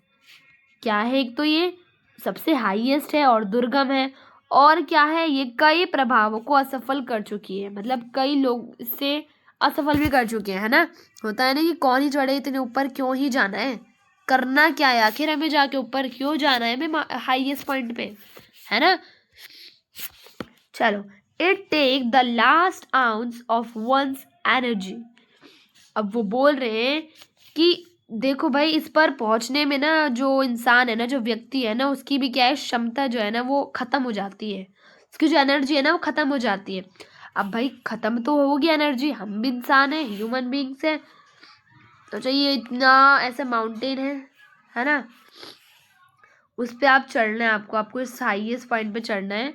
क्या है, एक तो ये सबसे हाईएस्ट है और दुर्गम है, और क्या है, ये कई प्रभावों को असफल कर चुकी है, मतलब कई लोग इससे असफल भी कर चुके हैं, है ना। होता है ना कि कौन ही चढ़े इतने ऊपर, क्यों ही जाना है, करना क्या है आखिर, हमें जाके ऊपर क्यों जाना है, हमें हाईएस्ट पॉइंट पे, है ना। चलो, it take the last ounce of one's energy. अब वो बोल रहे हैं कि देखो भाई, इस पर पहुंचने में ना जो इंसान है ना, जो व्यक्ति है ना, उसकी भी क्या है, क्षमता जो है ना वो खत्म हो जाती है, उसकी जो एनर्जी है ना वो खत्म हो जाती है। अब भाई खत्म तो होगी एनर्जी, हम भी इंसान है, ह्यूमन बींग्स है, तो चाहिए इतना ऐसा माउंटेन है ना, उस पर आप चढ़ना है, आपको इस हाईएस्ट पॉइंट पे चढ़ना है,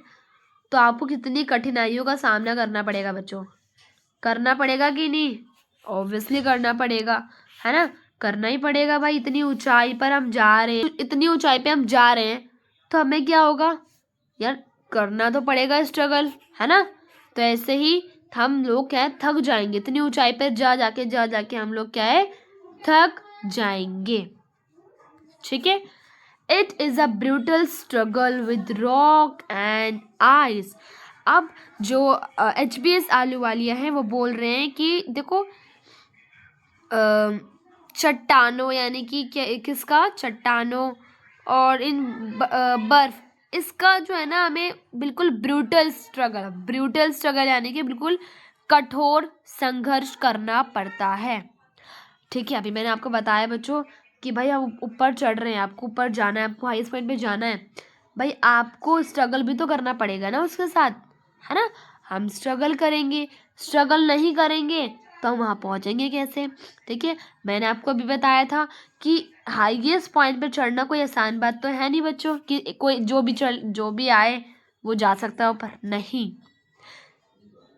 तो आपको कितनी कठिनाइयों का सामना करना पड़ेगा बच्चों, करना पड़ेगा कि नहीं, ऑब्वियसली करना पड़ेगा, है ना, करना ही पड़ेगा भाई। इतनी ऊंचाई पर हम जा रहे हैं, इतनी ऊंचाई पे हम जा रहे हैं, तो हमें क्या होगा यार, करना तो पड़ेगा स्ट्रगल, है ना। तो ऐसे ही हम लोग क्या है, थक जाएंगे, इतनी ऊंचाई पर जा जाके हम लोग क्या है, थक जाएंगे। ठीक है, it is a brutal struggle with rock and ice. अब जो एचबीएस आलूवालिया है वो बोल रहे हैं कि देखो, चट्टानों यानी कि क्या, किसका, चट्टानों और इन बर्फ, इसका जो है ना हमें बिल्कुल ब्रूटल स्ट्रगल यानी कि बिल्कुल कठोर संघर्ष करना पड़ता है। ठीक है, अभी मैंने आपको बताया बच्चों कि भाई हम ऊपर चढ़ रहे हैं, आपको ऊपर जाना है, आपको हाईएस्ट पॉइंट पे जाना है, भाई आपको स्ट्रगल भी तो करना पड़ेगा ना उसके साथ, है ना। हम स्ट्रगल करेंगे, स्ट्रगल नहीं करेंगे तो हम वहाँ पहुँचेंगे कैसे। ठीक है, मैंने आपको अभी बताया था कि हाईएस्ट पॉइंट पे चढ़ना कोई आसान बात तो है नहीं बच्चों, कि कोई जो भी आए वो जा सकता है ऊपर, नहीं,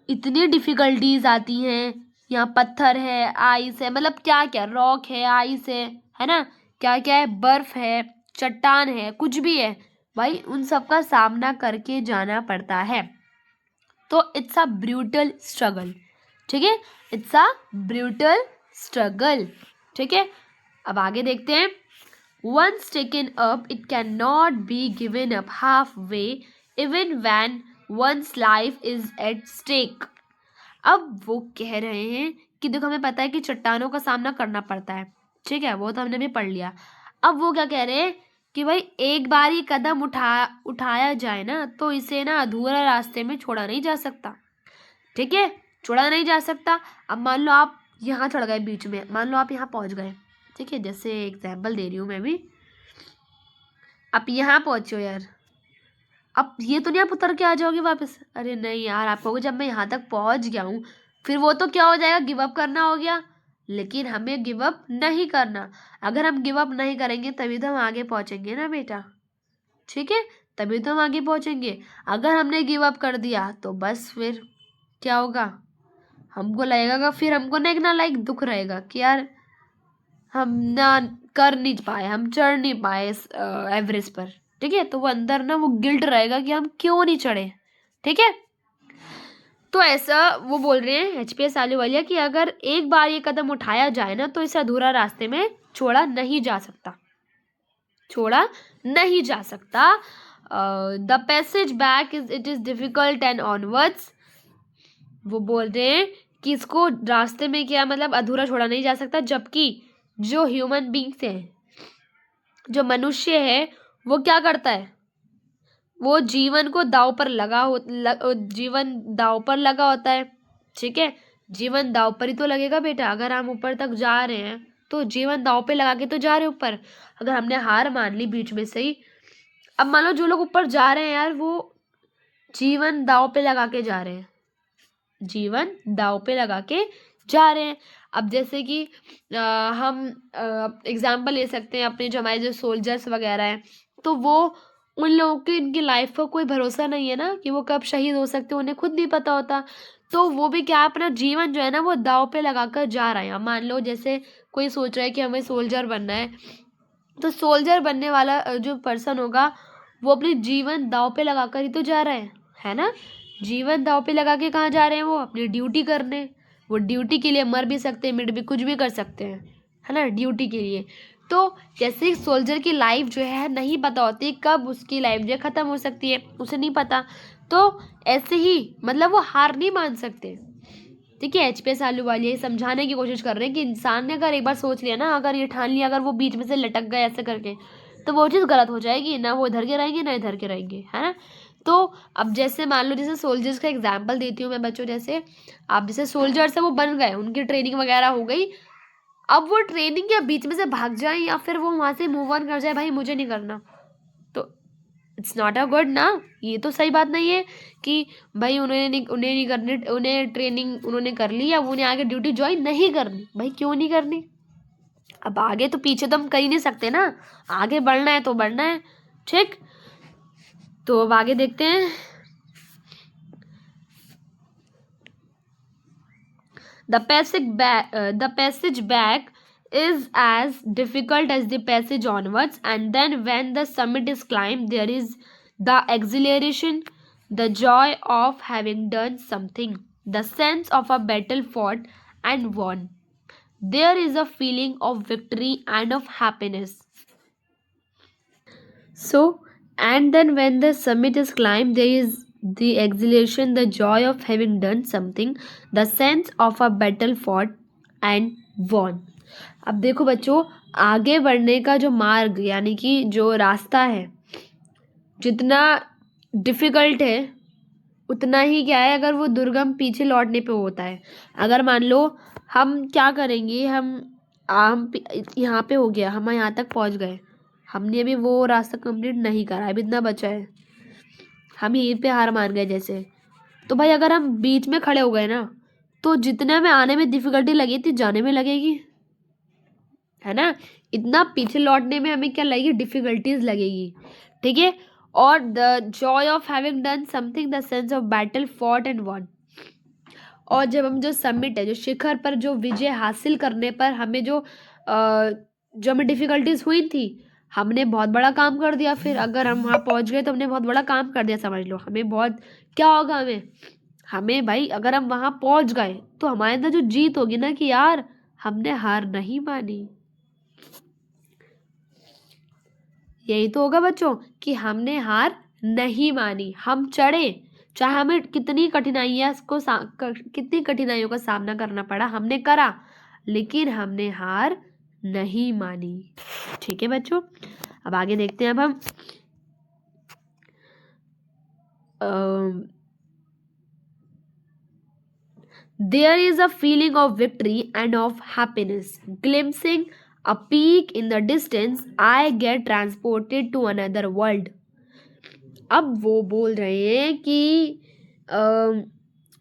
इतनी डिफ़िकल्टीज आती हैं, यहाँ पत्थर है, आइस है, मतलब क्या क्या, रॉक है, आइस है ना, क्या क्या है, बर्फ है, चट्टान है, कुछ भी है भाई, उन सब का सामना करके जाना पड़ता है। तो इट्स अ ब्रूटल स्ट्रगल। ठीक है, इट्स अ ब्रूटल स्ट्रगल। ठीक है, अब आगे देखते हैं। Once taken up, it cannot be given up halfway, even when one's life is at stake. अब वो कह रहे हैं कि देखो, हमें पता है कि चट्टानों का सामना करना पड़ता है, ठीक है, वो तो हमने भी पढ़ लिया। अब वो क्या कह रहे हैं कि भाई एक बार ये कदम उठाया जाए ना, तो इसे ना अधूरा रास्ते में छोड़ा नहीं जा सकता। ठीक है, छोड़ा नहीं जा सकता। अब मान लो आप यहाँ चढ़ गए बीच में, मान लो आप यहाँ पहुँच गए, ठीक है, जैसे एग्जाम्पल दे रही हूँ मैं भी, आप यहाँ पहुँचे हो यार, अब ये तो नहीं आप उतर के आ जाओगे वापस, अरे नहीं यार, आप कहोगे जब मैं यहाँ तक पहुँच गया हूँ, फिर वो तो क्या हो जाएगा, गिव अप करना हो गया। लेकिन हमें गिव अप नहीं करना, अगर हम गिव अप नहीं करेंगे तभी तो हम आगे पहुँचेंगे ना बेटा। ठीक है, तभी तो हम आगे पहुँचेंगे। अगर हमने गिव अप कर दिया तो बस फिर क्या होगा, हमको लगेगा, फिर हमको ना एक ना लाइक दुख रहेगा कि यार हम ना कर नहीं पाए, हम चढ़ नहीं पाए इस एवरेस्ट पर, ठीक है, तो वो अंदर ना वो गिल्ट रहेगा कि हम क्यों नहीं चढ़े। ठीक है, तो ऐसा वो बोल रहे हैं एचपीएस आलूवालिया कि अगर एक बार ये कदम उठाया जाए ना तो इसे अधूरा रास्ते में छोड़ा नहीं जा सकता, छोड़ा नहीं जा सकता। The passage back it is difficult and onwards, वो बोल रहे हैं कि इसको रास्ते में क्या मतलब अधूरा छोड़ा नहीं जा सकता, जबकि जो ह्यूमन बींग्स हैं, जो मनुष्य है, वो क्या करता है, वो जीवन को दांव पर जीवन दांव पर लगा होता है। ठीक है, जीवन दांव पर ही तो लगेगा बेटा। अगर हम ऊपर तक जा रहे हैं तो जीवन दांव पे लगा के तो जा रहे हैं ऊपर। अगर हमने हार मान ली बीच में से ही, अब मान लो जो लोग ऊपर जा रहे हैं यार, वो जीवन दांव पे लगा के जा रहे हैं, जीवन दांव पे लगा के जा रहे हैं। अब जैसे कि हम एग्जाम्पल ले सकते हैं अपने जो हमारे जो सोल्जर्स वगैरह हैं, तो वो उन लोगों के इनकी लाइफ का कोई भरोसा नहीं है ना कि वो कब शहीद हो सकते हैं, उन्हें खुद नहीं पता होता। तो वो भी क्या अपना जीवन जो है ना वो दांव पे लगा कर जा रहे हैं। अब मान लो जैसे कोई सोच रहा है कि हमें सोल्जर बनना है, तो सोल्जर बनने वाला जो पर्सन होगा वो अपने जीवन दांव पे लगा कर ही तो जा रहा है ना। जीवन दांव पे लगा के कहाँ जा रहे हैं, वो अपनी ड्यूटी करने। वो ड्यूटी के लिए मर भी सकते हैं, मिट भी, कुछ भी कर सकते हैं, है ना, ड्यूटी के लिए। तो जैसे सोल्जर की लाइफ जो है नहीं पता होती कब उसकी लाइफ जो है ख़त्म हो सकती है, उसे नहीं पता। तो ऐसे ही मतलब वो हार नहीं मान सकते। ठीक है, एचपीएस आलूवालिया ये समझाने की कोशिश कर रहे हैं कि इंसान ने अगर एक बार सोच लिया ना, अगर ये ठान लिया, अगर वो बीच में से लटक गए ऐसे करके, तो वो चीज़ गलत हो जाएगी ना, वो इधर के रहेंगे ना इधर के रहेंगे, है ना। तो अब जैसे मान लो जैसे सोल्जर्स का एग्जाम्पल देती हूँ मैं बच्चों, जैसे आप जैसे सोल्जर्स है वो बन गए, उनकी ट्रेनिंग वगैरह हो गई। अब वो ट्रेनिंग या बीच में से भाग जाए या फिर वो वहाँ से मूव ऑन कर जाए, भाई मुझे नहीं करना, तो इट्स नॉट अ गुड ना। ये तो सही बात नहीं है कि भाई उन्हें नहीं करनी, उन्हें ट्रेनिंग उन्होंने कर ली या उन्हें आगे ड्यूटी ज्वाइन नहीं करनी। भाई क्यों नहीं करनी, अब आगे तो पीछे तो हम कर ही नहीं सकते ना, आगे बढ़ना है तो बढ़ना है। ठीक, तो अब आगे देखते हैं। The passage back is as difficult as the passage onwards, and then when the summit is climbed, there is the exhilaration, the joy of having done something, the sense of a battle fought and won. There is a feeling of victory and of happiness. So, and then when the summit is climbed, there is the exhilaration, the joy of having done something, the sense of a battle fought and won. अब देखो बच्चों, आगे बढ़ने का जो मार्ग यानी कि जो रास्ता है, जितना डिफिकल्ट है उतना ही क्या है, अगर वो दुर्गम पीछे लौटने पे होता है। अगर मान लो हम क्या करेंगे, हम यहाँ पे हो गया, हम यहाँ तक पहुँच गए, हमने अभी वो रास्ता कंप्लीट नहीं करा, अभी इतना बचा है, हम यहीं पे हार मान गए जैसे, तो भाई अगर हम बीच में खड़े हो गए ना, तो जितने में आने में डिफिकल्टी लगी थी जाने में लगेगी, है ना। इतना पीछे लौटने में हमें क्या लगेगी, डिफिकल्टीज लगेगी। ठीक है, और the joy of having done something, the sense of battle fought and won. और जब हम जो समिट है, जो शिखर पर जो विजय हासिल करने पर हमें जो हमें डिफिकल्टीज हुई थी, हमने बहुत बड़ा काम कर दिया। फिर अगर हम वहाँ पहुँच गए तो हमने बहुत बड़ा काम कर दिया, समझ लो। हमें बहुत क्या होगा, हमें भाई अगर हम वहाँ पहुँच गए तो हमारे अंदर जो जीत होगी ना कि यार हमने हार नहीं मानी, यही तो होगा बच्चों कि हमने हार नहीं मानी, हम चढ़े, चाहे हमें कितनी कठिनाइयों का सामना करना पड़ा, हमने करा, लेकिन हमने हार नहीं मानी। ठीक है बच्चों, अब आगे देखते हैं। अब हम there is a feeling of victory and of happiness. Glimpsing a peak in the distance, I get transported to another world. अब वो बोल रहे हैं कि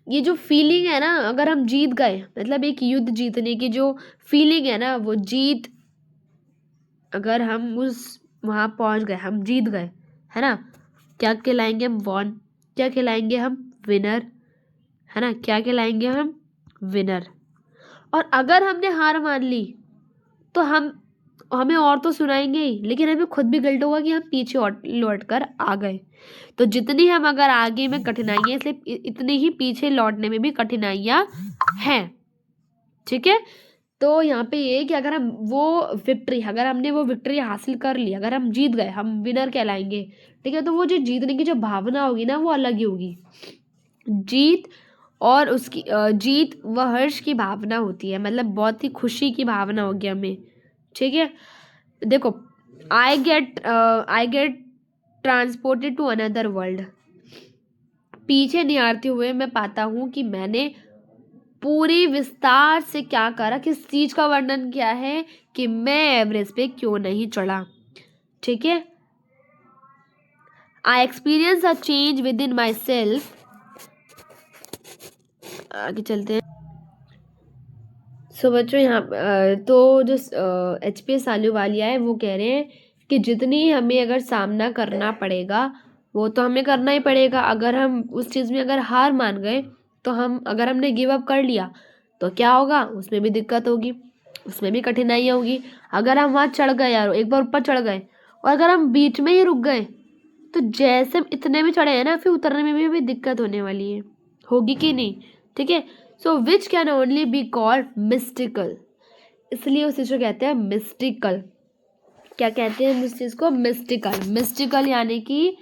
ये जो फीलिंग है ना, अगर हम जीत गए, मतलब एक युद्ध जीतने की जो फीलिंग है ना, वो जीत, अगर हम उस वहाँ पहुँच गए, हम जीत गए, है ना, क्या कहलाएंगे हम, वॉन। क्या कहलाएंगे हम, विनर, है ना, क्या कहलाएंगे हम, विनर। और अगर हमने हार मान ली तो हम हमें और तो सुनाएंगे ही, लेकिन हमें खुद भी गिल्ट होगा कि हम पीछे लौट कर आ गए। तो जितनी हम अगर आगे में कठिनाइयाँ, इसलिए इतनी ही पीछे लौटने में भी कठिनाइयाँ हैं। ठीक है, तो यहाँ पे ये कि अगर हम अगर हमने वो विक्ट्री हासिल कर ली, अगर हम जीत गए, हम विनर कहलाएंगे। ठीक है, तो वो जो जीतने की जो भावना होगी ना, वो अलग ही होगी। जीत और उसकी जीत व हर्ष की भावना होती है, मतलब बहुत ही खुशी की भावना होगी हमें। ठीक है, देखो, I get transported to another world. पीछे निहारते हुए मैं पाता हूँ कि मैंने पूरी विस्तार से क्या करा, किस चीज का वर्णन किया है कि मैं एवरेस्ट पे क्यों नहीं चढ़ा। ठीक है, I experience a change with in my self. आगे चलते हैं। सो बच्चों, यहाँ तो जो HPS आलूवालिया है वो कह रहे हैं कि जितनी हमें अगर सामना करना पड़ेगा वो तो हमें करना ही पड़ेगा। अगर हम उस चीज़ में अगर हार मान गए, तो अगर हमने गिव अप कर लिया तो क्या होगा, उसमें भी दिक्कत होगी, उसमें भी कठिनाइयाँ होगी। अगर हम वहाँ चढ़ गए यार, एक बार ऊपर चढ़ गए और अगर हम बीच में ही रुक गए, तो जैसे इतने भी चढ़े हैं ना, फिर उतरने में भी दिक्कत होने वाली है, होगी कि नहीं। ठीक है, so which can only be called mystical, इसलिए उस चीज़ को कहते हैं मिस्टिकल। क्या कहते हैं उस चीज़ को? मिस्टिकल। मिस्टिकल यानी कि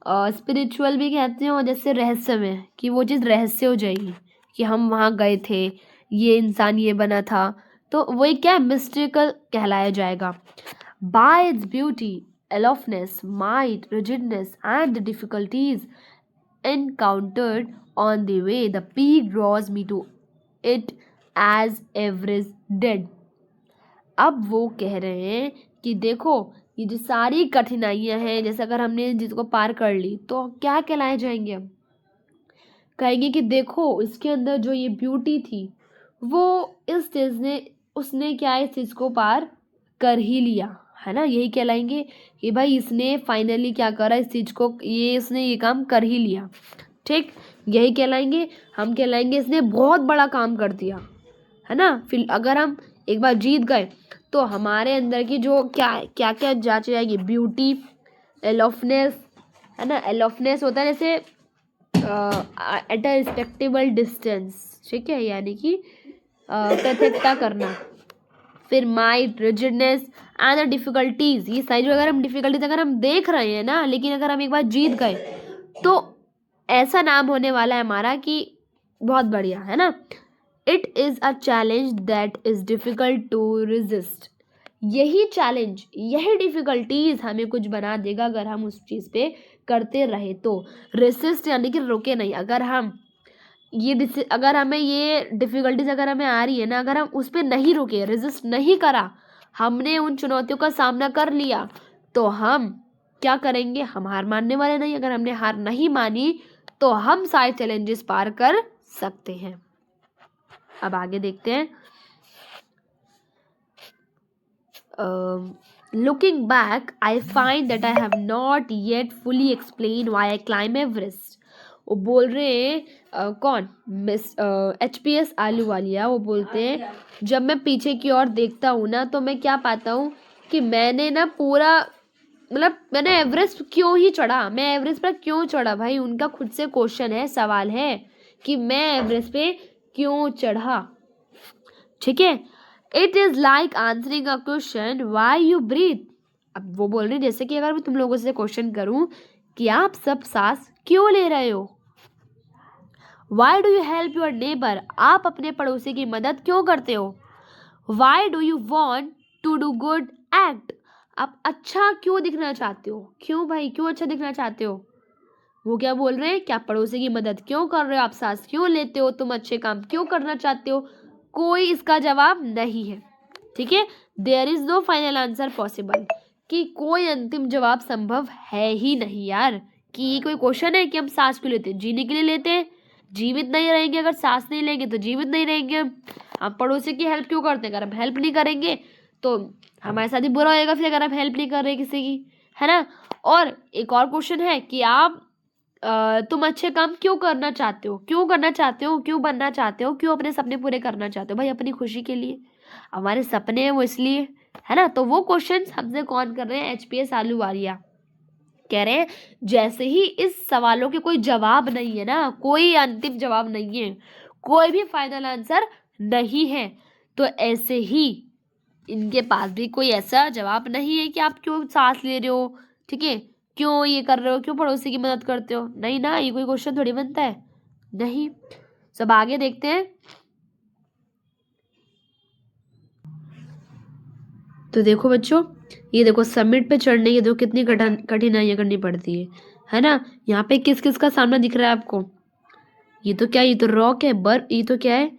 स्पिरिचुअल भी कहते हैं, और जैसे रहस्यमय, कि वो चीज़ रहस्य हो जाएगी कि हम वहाँ गए थे, ये इंसान ये बना था, तो वही क्या, मिस्टिकल कहलाया जाएगा। Bye its beauty, aloofness, might, rigidness, and the difficulties encountered on the way, the peak draws me to it as Everest did. अब वो कह रहे हैं कि देखो, ये जो सारी कठिनाइयां हैं, जैसे अगर हमने जिसको पार कर ली तो क्या कहलाए जाएंगे हम? कहेंगे कि देखो, इसके अंदर जो ये ब्यूटी थी, वो इस चीज ने उसने क्या इस चीज को पार कर ही लिया, है ना। यही कहलाएंगे कि भाई इसने फाइनली क्या करा, इस चीज को, इसने ये काम कर ही लिया। ठीक, यही कहलाएंगे। हम कहलाएंगे इसने बहुत बड़ा काम कर दिया, है ना। फिर अगर हम एक बार जीत गए तो हमारे अंदर की जो क्या क्या क्या जांची जाएगी, ब्यूटी, एलोफनेस, है ना। एलोफनेस होता है जैसे एट अ रिस्पेक्टेबल डिस्टेंस, ठीक है, यानी कि पृथकता करना। फिर might, rigidness and the difficulties, ये सारी जो अगर हम डिफिकल्टीज अगर हम देख रहे हैं ना, लेकिन अगर हम एक बार जीत गए तो ऐसा नाम होने वाला है हमारा कि बहुत बढ़िया, है ना। It is a challenge that is difficult to resist. यही चैलेंज, यही डिफ़िकल्टीज हमें कुछ बना देगा अगर हम उस चीज़ पे करते रहे तो। रेसिस्ट यानी कि रुके नहीं। अगर हमें ये डिफ़िकल्टीज अगर हमें आ रही है ना, अगर हम उस पर नहीं रुके, रेजिस्ट नहीं करा, हमने उन चुनौतियों का सामना कर लिया, तो हम क्या करेंगे, हम हार मानने वाले नहीं। अगर हमने हार नहीं मानी तो हम सारे चैलेंजेस पार कर सकते हैं। अब आगे देखते हैं। Looking back, I find that I have not yet fully explain why I climb Everest. वो बोल रहे हैं कौन, मिस HPS आलूवालिया। वो बोलते हैं, जब मैं पीछे की ओर देखता हूँ ना, तो मैं क्या पाता हूँ कि मैंने ना पूरा, मतलब मैंने एवरेस्ट क्यों ही चढ़ा, मैं एवरेस्ट पर क्यों चढ़ा। भाई उनका खुद से क्वेश्चन है, सवाल है कि मैं एवरेस्ट पे क्यों चढ़ा। ठीक है, it is like answering a question why you breathe. अब वो बोल रहे जैसे कि अगर मैं तुम लोगों से क्वेश्चन करूं कि आप सब सांस क्यों ले रहे हो। Why do you help your neighbour, आप अपने पड़ोसी की मदद क्यों करते हो। Why do you want to do good act, आप अच्छा क्यों दिखना चाहते हो। क्यों भाई, क्यों अच्छा दिखना चाहते हो। वो क्या बोल रहे हैं कि आप पड़ोसी की मदद क्यों कर रहे हो, आप सांस क्यों लेते हो, तुम अच्छे काम क्यों करना चाहते हो। कोई इसका जवाब नहीं है। ठीक है, there is no final answer possible, कि कोई अंतिम जवाब संभव है ही नहीं यार। कि ये कोई क्वेश्चन है कि हम सांस क्यों लेते हैं, जीने के लिए लेते हैं। जीवित नहीं रहेंगे अगर सांस नहीं लेंगे तो जीवित नहीं रहेंगे। हम पड़ोसी की हेल्प क्यों करते हैं, अगर हम हेल्प नहीं करेंगे तो हमारे साथ ही बुरा होएगा फिर, अगर हम हेल्प नहीं कर रहे किसी की, है ना। और एक और क्वेश्चन है कि आप तुम अच्छे काम क्यों करना चाहते हो, क्यों करना चाहते हो, क्यों बनना चाहते हो, क्यों अपने सपने पूरे करना चाहते हो। भाई अपनी खुशी के लिए, हमारे सपने हैं वो इसलिए, है ना। तो वो क्वेश्चन हमसे कौन कर रहे हैं, एचपीएस आलूवालिया कह रहे हैं। जैसे ही इस सवालों के कोई जवाब नहीं है ना, कोई अंतिम जवाब नहीं है, कोई भी फाइनल आंसर नहीं है, तो ऐसे ही इनके पास भी कोई ऐसा जवाब नहीं है कि आप क्यों सांस ले रहे हो, ठीक है, क्यों ये कर रहे हो, क्यों पड़ोसी की मदद करते हो, नहीं ना, ये कोई क्वेश्चन थोड़ी बनता है, नहीं। सब आगे देखते हैं। तो देखो बच्चों, ये देखो समिट पे चढ़ने की देखो कितनी कठिनाइयां करनी पड़ती है ना। यहाँ पे किस किस का सामना दिख रहा है आपको, ये तो क्या, ये तो रॉक है, बर्फ, ये तो क्या है,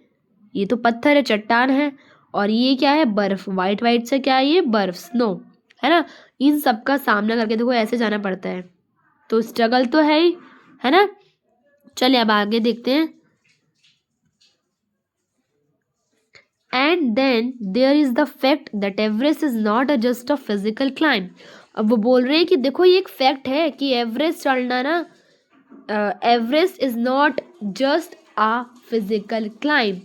ये तो पत्थर है, चट्टान है, और ये क्या है, बर्फ, वाइट वाइट से क्या है, ये बर्फ, स्नो, है ना। इन सब का सामना करके देखो ऐसे जाना पड़ता है, तो स्ट्रगल तो है ही, है ना। चलिए अब आगे देखते हैं। And then there is the fact that Everest is not just a physical climb. अब वो बोल रहे हैं कि देखो ये एक फैक्ट है कि एवरेस्ट चढ़ना ना, Everest is not just a physical climb,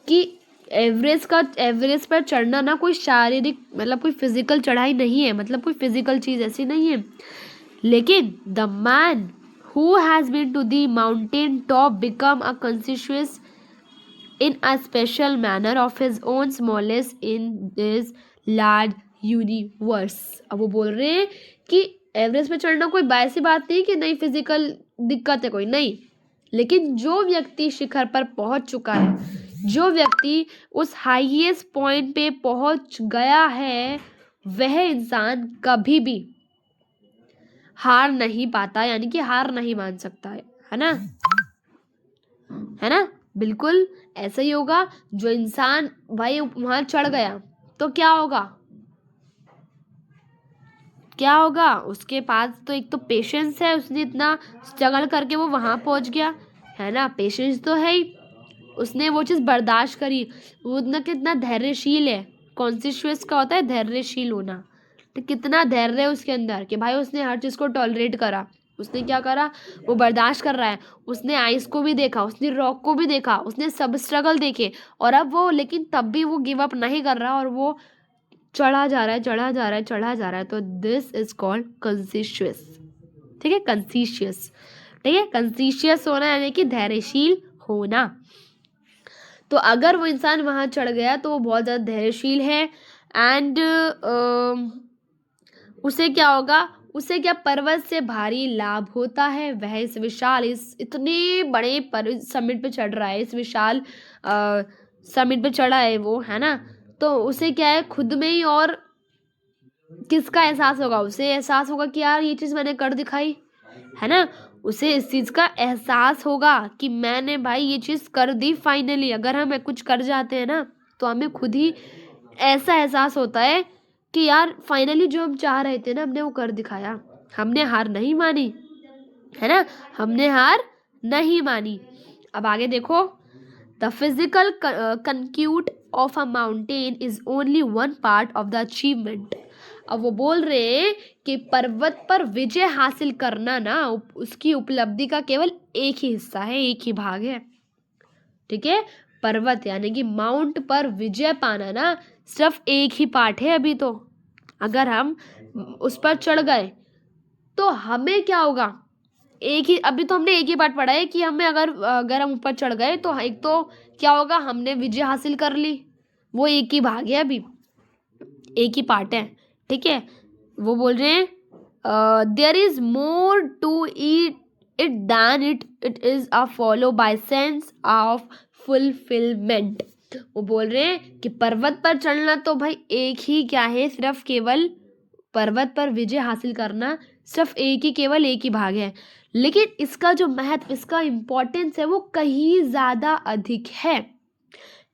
कि एवरेस्ट पर चढ़ना ना कोई शारीरिक मतलब कोई फिजिकल चढ़ाई नहीं है, मतलब कोई फिजिकल चीज ऐसी नहीं है, लेकिन the man who has been to the mountain top become a conscious in a special manner of his own smallest in this large universe। अब वो बोल रहे हैं कि एवरेस्ट पे चढ़ना कोई वैसी बात नहीं कि नहीं फिजिकल दिक्कत है कोई, नहीं, लेकिन जो व्यक्ति शिखर पर पहुंच चुका है, जो व्यक्ति उस हाईएस्ट पॉइंट पे पहुंच गया है, वह इंसान कभी भी हार नहीं पाता, यानी कि हार नहीं मान सकता है ना, है ना। बिल्कुल ऐसा ही होगा, जो इंसान भाई वहां चढ़ गया तो क्या होगा, क्या होगा, उसके पास तो एक तो पेशेंस है, उसने इतना स्ट्रगल करके वो वहां पहुंच गया, है ना, पेशेंस तो है ही, उसने वो चीज़ बर्दाश्त करी, वो उतना कितना धैर्यशील है, कॉन्शियस का होता है धैर्यशील होना, तो कितना धैर्य है उसके अंदर कि भाई उसने हर चीज़ को टॉलरेट करा, उसने क्या करा, वो बर्दाश्त कर रहा है, उसने आइस को भी देखा, उसने रॉक को भी देखा, उसने सब स्ट्रगल देखे, और अब वो लेकिन तब भी वो गिव अप नहीं कर रहा, और वो चढ़ा जा रहा है, चढ़ा जा रहा है, चढ़ा जा रहा है, तो दिस इज कॉल्ड कॉन्शियस, ठीक है, कॉन्शियस, ठीक है, कॉन्शियस होना यानी कि धैर्यशील होना। तो अगर वो इंसान वहां चढ़ गया तो वो बहुत ज़्यादा धैर्यशील है, एंड उसे क्या होगा, उसे क्या पर्वत से भारी लाभ होता है, वह इस विशाल, इस इतने बड़े समिट पे चढ़ रहा है, इस विशाल समिट पे चढ़ा है वो, है ना, तो उसे क्या है खुद में ही, और किसका एहसास होगा, उसे एहसास होगा कि यार ये चीज़ मैंने कर दिखाई, है ना, उसे इस चीज़ का एहसास होगा कि मैंने भाई ये चीज़ कर दी फाइनली। अगर हम कुछ कर जाते हैं ना, तो हमें खुद ही ऐसा एहसास होता है कि यार फाइनली जो हम चाह रहे थे ना, हमने वो कर दिखाया, हमने हार नहीं मानी, है ना, हमने हार नहीं मानी। अब आगे देखो, the physical conquest of a mountain is only one part of the achievement. अब वो बोल रहे हैं कि पर्वत पर विजय हासिल करना ना उसकी उपलब्धि का केवल एक ही हिस्सा है, एक ही भाग है, ठीक है, पर्वत यानी कि माउंट पर विजय पाना ना सिर्फ एक ही पार्ट है अभी तो। अगर हम उस पर चढ़ गए तो हमें क्या होगा, एक ही, अभी तो हमने एक ही पार्ट पढ़ा है कि हमें अगर अगर हम ऊपर चढ़ गए तो एक तो क्या होगा, हमने विजय हासिल कर ली, वो एक ही भाग है अभी, एक ही पार्ट है, ठीक है। वो बोल रहे हैं there is more to it than it is a follow by sense of fulfilment. वो बोल रहे हैं कि पर्वत पर चढ़ना तो भाई एक ही क्या है, सिर्फ केवल पर्वत पर विजय हासिल करना सिर्फ एक ही, केवल एक ही भाग है, लेकिन इसका जो महत्व, इसका इम्पोर्टेंस है वो कहीं ज़्यादा अधिक है।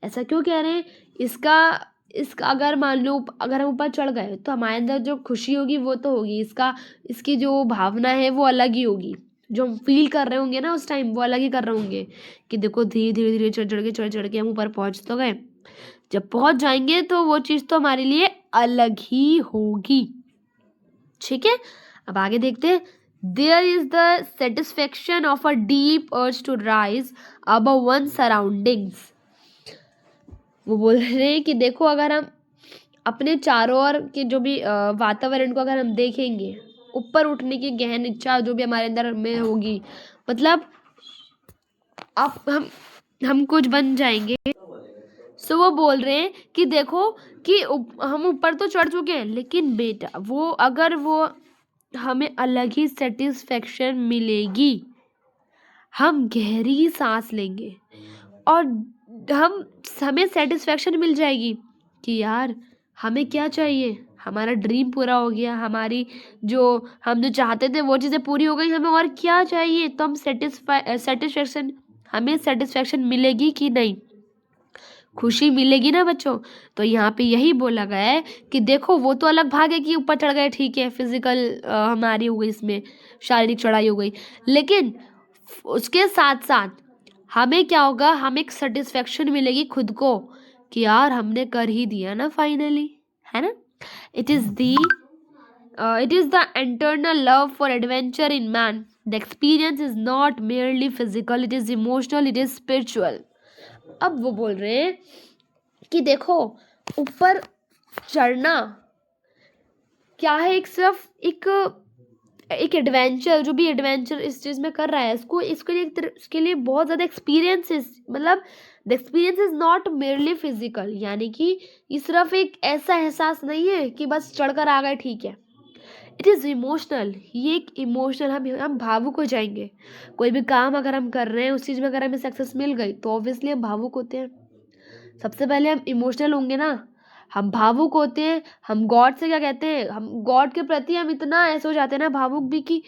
ऐसा क्यों कह रहे हैं, इसका इसका अगर मान लो अगर हम ऊपर चढ़ गए तो हमारे अंदर जो खुशी होगी वो तो होगी, इसकी जो भावना है वो अलग ही होगी, जो हम फील कर रहे होंगे ना उस टाइम वो अलग ही कर रहे होंगे कि देखो धीरे धीरे धीरे चढ़ के हम ऊपर पहुंच तो गए, जब पहुंच जाएंगे तो वो चीज़ तो हमारे लिए अलग ही होगी, ठीक है। अब आगे देखते हैं, there is the satisfaction of a deep urge to rise above one surroundings. वो बोल रहे हैं कि देखो अगर हम अपने चारों ओर के जो भी वातावरण को अगर हम देखेंगे, ऊपर उठने की गहन इच्छा जो भी हमारे अंदर में होगी, मतलब आप हम कुछ बन जाएंगे। सो वो बोल रहे हैं कि देखो कि हम ऊपर तो चढ़ चुके हैं, लेकिन बेटा वो अगर वो हमें अलग ही सेटिस्फेक्शन मिलेगी, हम गहरी सांस लेंगे और हम हमें सेटिस्फेक्शन मिल जाएगी कि यार हमें क्या चाहिए, हमारा ड्रीम पूरा हो गया, हमारी जो हम जो चाहते थे वो चीज़ें पूरी हो गई, हमें और क्या चाहिए। तो हम सेटिस्फेक्शन हमें सेटिस्फेक्शन मिलेगी कि नहीं, खुशी मिलेगी ना बच्चों। तो यहाँ पे यही बोला गया है कि देखो वो तो अलग भाग है कि ऊपर चढ़ गए, ठीक है, फिजिकल हमारी हो गई, इसमें शारीरिक चढ़ाई हो गई, लेकिन उसके साथ साथ हमें क्या होगा, हमें एक सेटिस्फेक्शन मिलेगी खुद को कि यार हमने कर ही दिया ना फाइनली, है ना। It is the it is the internal love for adventure in man. The experience is not merely physical, it is emotional, it is spiritual. अब वो बोल रहे हैं कि देखो ऊपर चढ़ना क्या है, एक सिर्फ एक एडवेंचर, जो भी एडवेंचर इस चीज़ में कर रहा है इसको इसके लिए इसके लिए बहुत ज़्यादा एक्सपीरियंसेस, मतलब the experience is not merely physical, यानी कि ये सिर्फ एक ऐसा एहसास नहीं है कि बस चढ़कर आ गए, ठीक है। इट इज़ इमोशनल, ये एक इमोशनल, हम भावुक हो जाएंगे। कोई भी काम अगर हम कर रहे हैं उस चीज़ में अगर हमें सक्सेस मिल गई तो ऑब्वियसली हम भावुक होते हैं। सबसे पहले हम इमोशनल होंगे ना, हम भावुक होते हैं। हम गॉड से क्या कहते हैं, हम गॉड के प्रति हम इतना ऐसे हो जाते हैं ना भावुक भी कि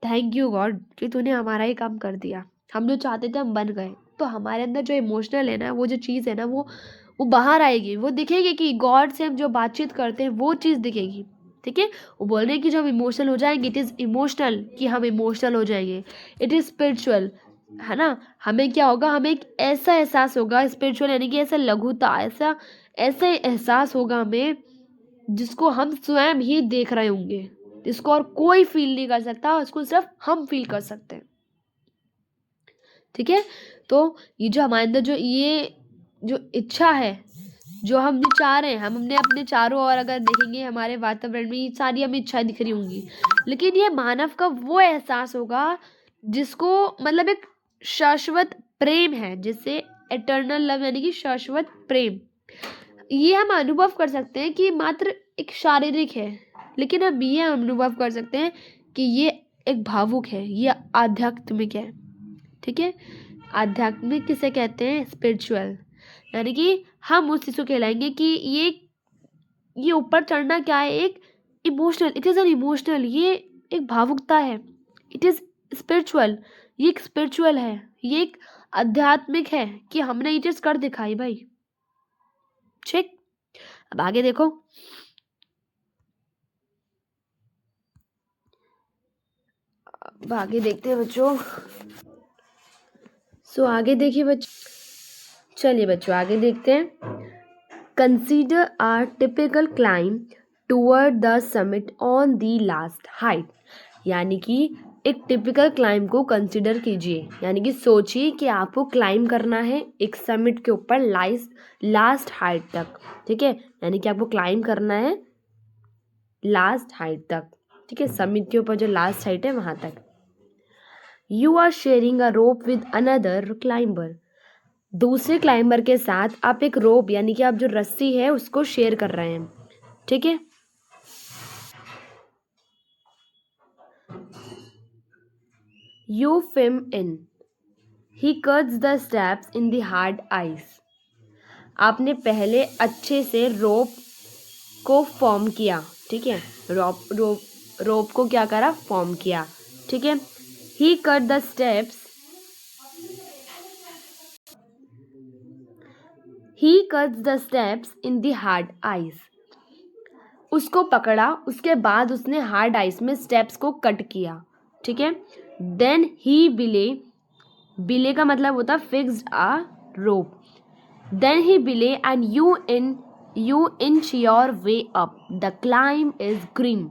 थैंक यू गॉड कि तूने हमारा ही काम कर दिया, हम जो चाहते थे हम बन गए। तो हमारे अंदर जो इमोशनल है ना, वो जो चीज़ है ना, वो बाहर आएगी, वो दिखेगी कि गॉड से हम जो बातचीत करते हैं वो चीज़ दिखेगी, ठीक है। वो बोल रहे हैं कि जब हम इमोशनल हो जाएंगे, इट इज़ इमोशनल कि हम इमोशनल हो जाएंगे, इट इज़ स्पिरिचुअल, है ना। हमें क्या होगा, हमें एक ऐसा एहसास होगा स्पिरिचुअल, यानी कि ऐसा लघुता, ऐसा ऐसा एहसास होगा हमें जिसको हम स्वयं ही देख रहे होंगे, जिसको और कोई फील नहीं कर सकता, उसको सिर्फ हम फील कर सकते हैं, ठीक है। तो ये जो हमारे अंदर ये जो इच्छा है, जो हम जो चाह रहे हैं, हम हमने अपने चारों ओर अगर देखेंगे हमारे वातावरण में ये सारी हमें इच्छाएं दिख रही होंगी, लेकिन ये मानव का वो एहसास होगा जिसको मतलब एक शाश्वत प्रेम है, जिससे एटर्नल लव, यानी कि शाश्वत प्रेम, ये हम अनुभव कर सकते हैं कि मात्र एक शारीरिक है, लेकिन हम ये अनुभव कर सकते हैं कि ये एक भावुक है, ये आध्यात्मिक है, ठीक है। आध्यात्मिक किसे कहते हैं, स्पिरिचुअल, यानी कि हम उस चीज़ को कहलाएंगे कि ये ऊपर चढ़ना क्या है, एक emotional, it is an emotional, ये एक भावुकता है, इट इज़ स्पिरिचुअल, ये एक स्पिरिचुअल है, ये एक आध्यात्मिक है कि हमने ये चीज़ कर दिखाई भाई, ठीक। अब आगे देखो, अब आगे देखते हैं बच्चों। आगे देखिए बच्चों, चलिए बच्चों आगे देखते हैं। Consider our typical climb toward the summit on the last height, यानी कि एक टिपिकल क्लाइंब को कंसीडर कीजिए, यानी कि सोचिए कि आपको क्लाइंब करना है एक समिट के ऊपर लास्ट हाइट तक, ठीक है। यानी कि आपको क्लाइंब करना है लास्ट हाइट तक, ठीक है, समिट के ऊपर जो लास्ट हाइट है वहां तक। You are sharing a rope with another climber, दूसरे क्लाइंबर के साथ आप एक रोप, यानी कि आप जो रस्सी है उसको शेयर कर रहे हैं, ठीक है। यू फिम in, he cuts the steps in the hard ice, आपने पहले अच्छे से रोप को फॉर्म किया, ठीक है, रोप को क्या करा, फॉर्म किया, ठीक है। He cut the steps, he cuts the steps in the hard ice, उसको पकड़ा, उसके बाद उसने हार्ड आइस में स्टेप्स को कट किया, ठीक है। देन ही बिले का मतलब होता fixed a rope, then he बिले and you inch your way up, the climb is green,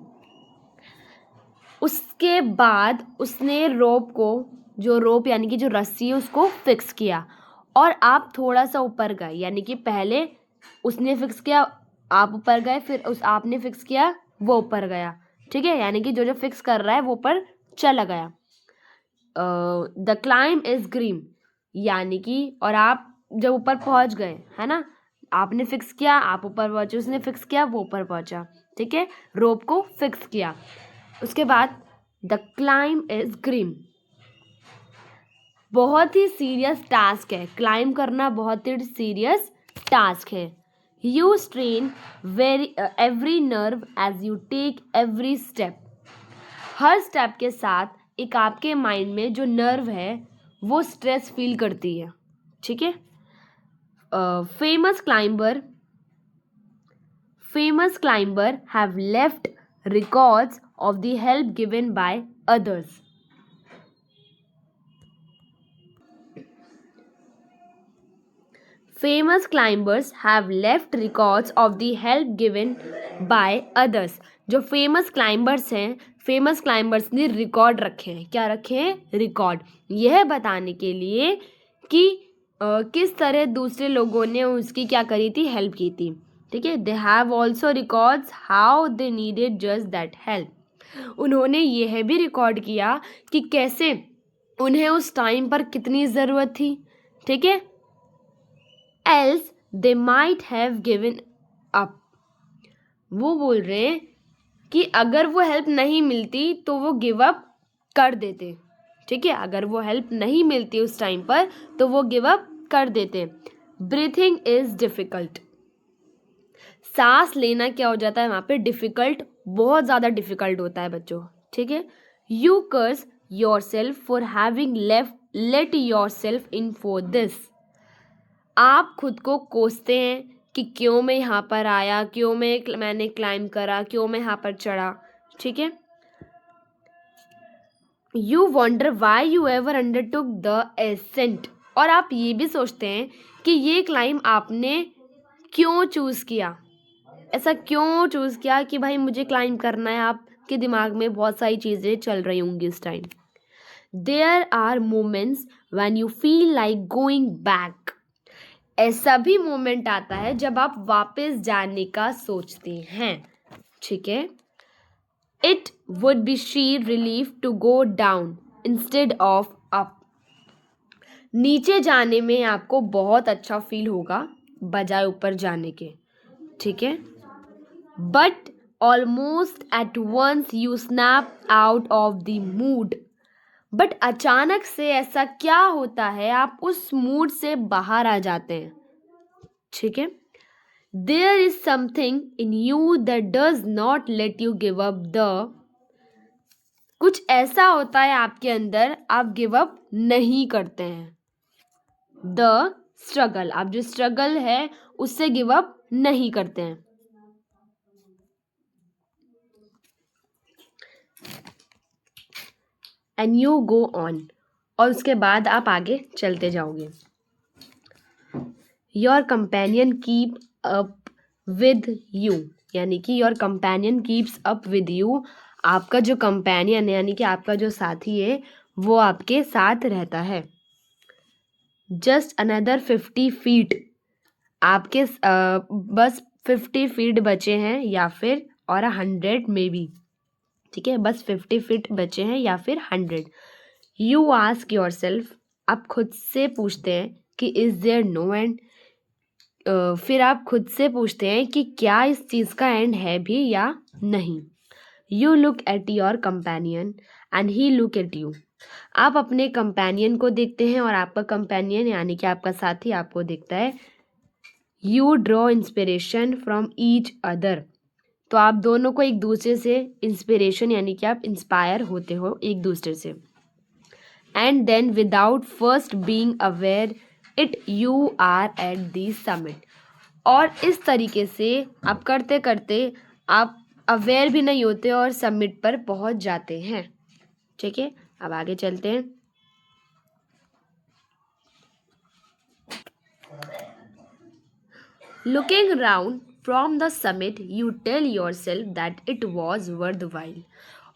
उसके बाद उसने रोप यानी कि जो रस्सी है उसको फिक्स किया और आप थोड़ा सा ऊपर गए, यानी कि पहले उसने फिक्स किया आप ऊपर गए, फिर उस आपने फिक्स किया, वो ऊपर गया, ठीक है, यानी कि जो जो फिक्स कर रहा है वो ऊपर चला गया। द क्लाइम इज ग्रीन, यानी कि और आप जब ऊपर पहुंच गए, है ना, आपने फिक्स किया, आप ऊपर पहुंचे, उसने फिक्स किया, वो ऊपर पहुंचा, ठीक है, रोप को फिक्स किया। उसके बाद द क्लाइम इज ग्रीन, बहुत ही सीरियस टास्क है, क्लाइम करना बहुत ही सीरियस टास्क है। You strain every nerve as you take every step, हर स्टेप के साथ एक आपके माइंड में जो नर्व है वो स्ट्रेस फील करती है, ठीक है। Famous climber have left records of the help given by others. Famous climbers have left records of the help given by others. जो फेमस क्लाइंबर्स हैं, फेमस क्लाइंबर्स ने रिकॉर्ड रखे हैं, क्या रखे हैं, रिकॉर्ड, यह बताने के लिए कि किस तरह दूसरे लोगों ने उसकी क्या करी थी, हेल्प की थी, ठीक है। They have also records how they needed just that help, उन्होंने यह भी रिकॉर्ड किया कि कैसे उन्हें उस टाइम पर कितनी ज़रूरत थी, ठीक है। else they might have given up, वो बोल रहे हैं कि अगर वो हेल्प नहीं मिलती तो वो गिव अप कर देते, ठीक है, अगर वो हेल्प नहीं मिलती उस टाइम पर तो वो गिव अप कर देते। ब्रीथिंग इज डिफिकल्ट, सांस लेना क्या हो जाता है वहाँ पे, डिफिकल्ट, बहुत ज़्यादा डिफिकल्ट होता है बच्चों, ठीक है। You curse yourself for having let yourself in for this, आप खुद को कोसते हैं कि क्यों मैं यहाँ पर आया, क्यों मैंने क्लाइम करा, क्यों मैं यहाँ पर चढ़ा, ठीक है। You wonder why you ever undertook the ascent, और आप ये भी सोचते हैं कि ये क्लाइम आपने क्यों चूज़ किया, ऐसा क्यों चूज़ किया कि भाई मुझे क्लाइम करना है, आपके दिमाग में बहुत सारी चीज़ें चल रही होंगी इस time. There are moments when you feel like going back, ऐसा भी मोमेंट आता है जब आप वापस जाने का सोचते हैं, ठीक है। It would be sheer relief to go down instead of up, नीचे जाने में आपको बहुत अच्छा फील होगा बजाय ऊपर जाने के, ठीक है। But almost at once you snap out of the mood, but अचानक से ऐसा क्या होता है, आप उस मूड से बाहर आ जाते हैं, ठीक है। There is something in you that does not let you give up the, कुछ ऐसा होता है आपके अंदर, आप गिव अप नहीं करते हैं, द स्ट्रगल, आप जो स्ट्रगल है उससे गिव अप नहीं करते हैं। एंड यू गो ऑन, और उसके बाद आप आगे चलते जाओगे। Your companion keep up with you, यानी कि your companion keeps up with you, आपका जो कंपेनियन है यानी कि आपका जो साथी है वो आपके साथ रहता है। जस्ट अनदर 50 फीट, आपके बस 50 फीट बचे हैं या फिर और 100 में भी, ठीक है, बस 50 फीट बचे हैं या फिर 100। यू आस्क योर सेल्फ, आप खुद से पूछते हैं कि इज देयर नो एंड, फिर आप खुद से पूछते हैं कि क्या इस चीज़ का एंड है भी या नहीं। You look at your companion and he look at you, आप अपने कंपेनियन को देखते हैं और आपका कंपेनियन यानी कि आपका साथी आपको देखता है। You draw inspiration from each other, तो आप दोनों को एक दूसरे से इंस्पिरेशन यानी कि आप इंस्पायर होते हो एक दूसरे से। And then without first being aware it you are at the summit, और इस तरीके से आप करते करते आप अवेयर भी नहीं होते और समिट पर पहुंच जाते हैं, ठीक है। अब आगे चलते हैं। Looking around from the summit you tell yourself that it was worthwhile,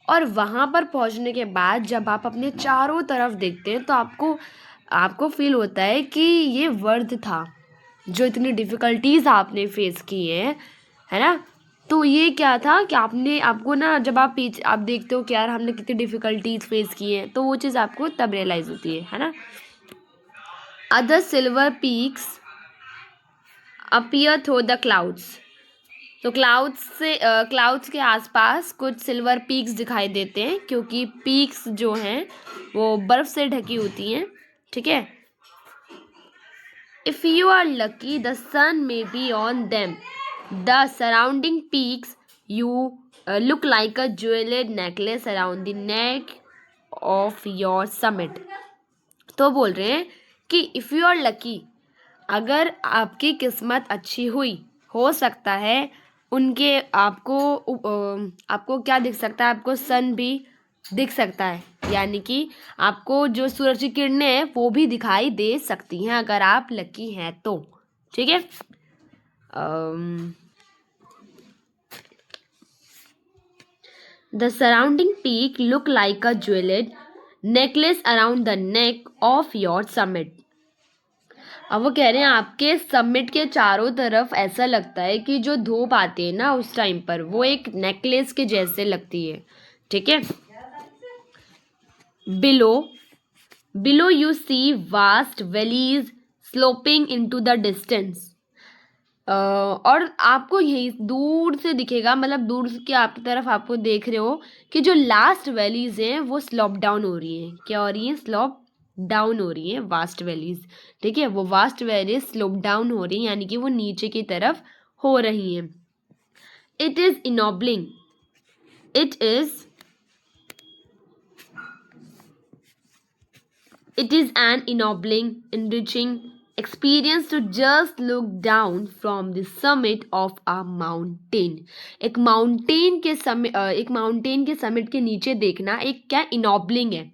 और वहाँ पर पहुँचने के बाद जब आप अपने चारों तरफ देखते हैं तो आपको फील होता है कि ये वर्थ था, जो इतनी डिफ़िकल्टीज़ आपने फेस की हैं, है ना। तो ये क्या था कि आपको ना जब आप देखते हो कि यार हमने कितनी डिफ़िकल्टीज फेस की हैं, तो वो चीज़ आपको तब रियलाइज़ होती है ना। Other silver peaks appear through the clouds. तो क्लाउड्स के आसपास कुछ सिल्वर पीक्स दिखाई देते हैं, क्योंकि पीक्स जो हैं वो बर्फ से ढकी होती हैं, ठीक है। If you are lucky the sun may be on them, the surrounding peaks you look like a jewelled necklace around the neck of your summit. तो बोल रहे हैं कि इफ़ यू आर लकी, अगर आपकी किस्मत अच्छी हुई, हो सकता है उनके आपको क्या दिख सकता है, आपको सन भी दिख सकता है, यानी कि आपको जो सूरज की किरणें हैं वो भी दिखाई दे सकती हैं अगर आप लकी हैं तो, ठीक है। The surrounding peak look like a jewelled necklace around the neck of your summit. अब वो कह रहे हैं आपके समिट के चारों तरफ ऐसा लगता है कि जो धूप आती है ना उस टाइम पर, वो एक नेकलेस के जैसे लगती है, ठीक है। Below below you see vast valleys sloping into the distance. और आपको यही दूर से दिखेगा, मतलब दूर के आपकी तरफ आपको देख रहे हो कि जो लास्ट वैलीज हैं वो स्लोप डाउन हो रही हैं। क्या हो रही हैं? स्लोप डाउन हो रही हैं वास्ट वैलीज, ठीक है। वो वास्ट वैलीज स्लोप डाउन हो रही हैं, यानी कि वो नीचे की तरफ हो रही हैं। It is ennobling It is an ennobling, enriching experience to just look down from the summit of a mountain. एक माउंटेन के समिट के नीचे देखना एक क्या इनॉबलिंग है।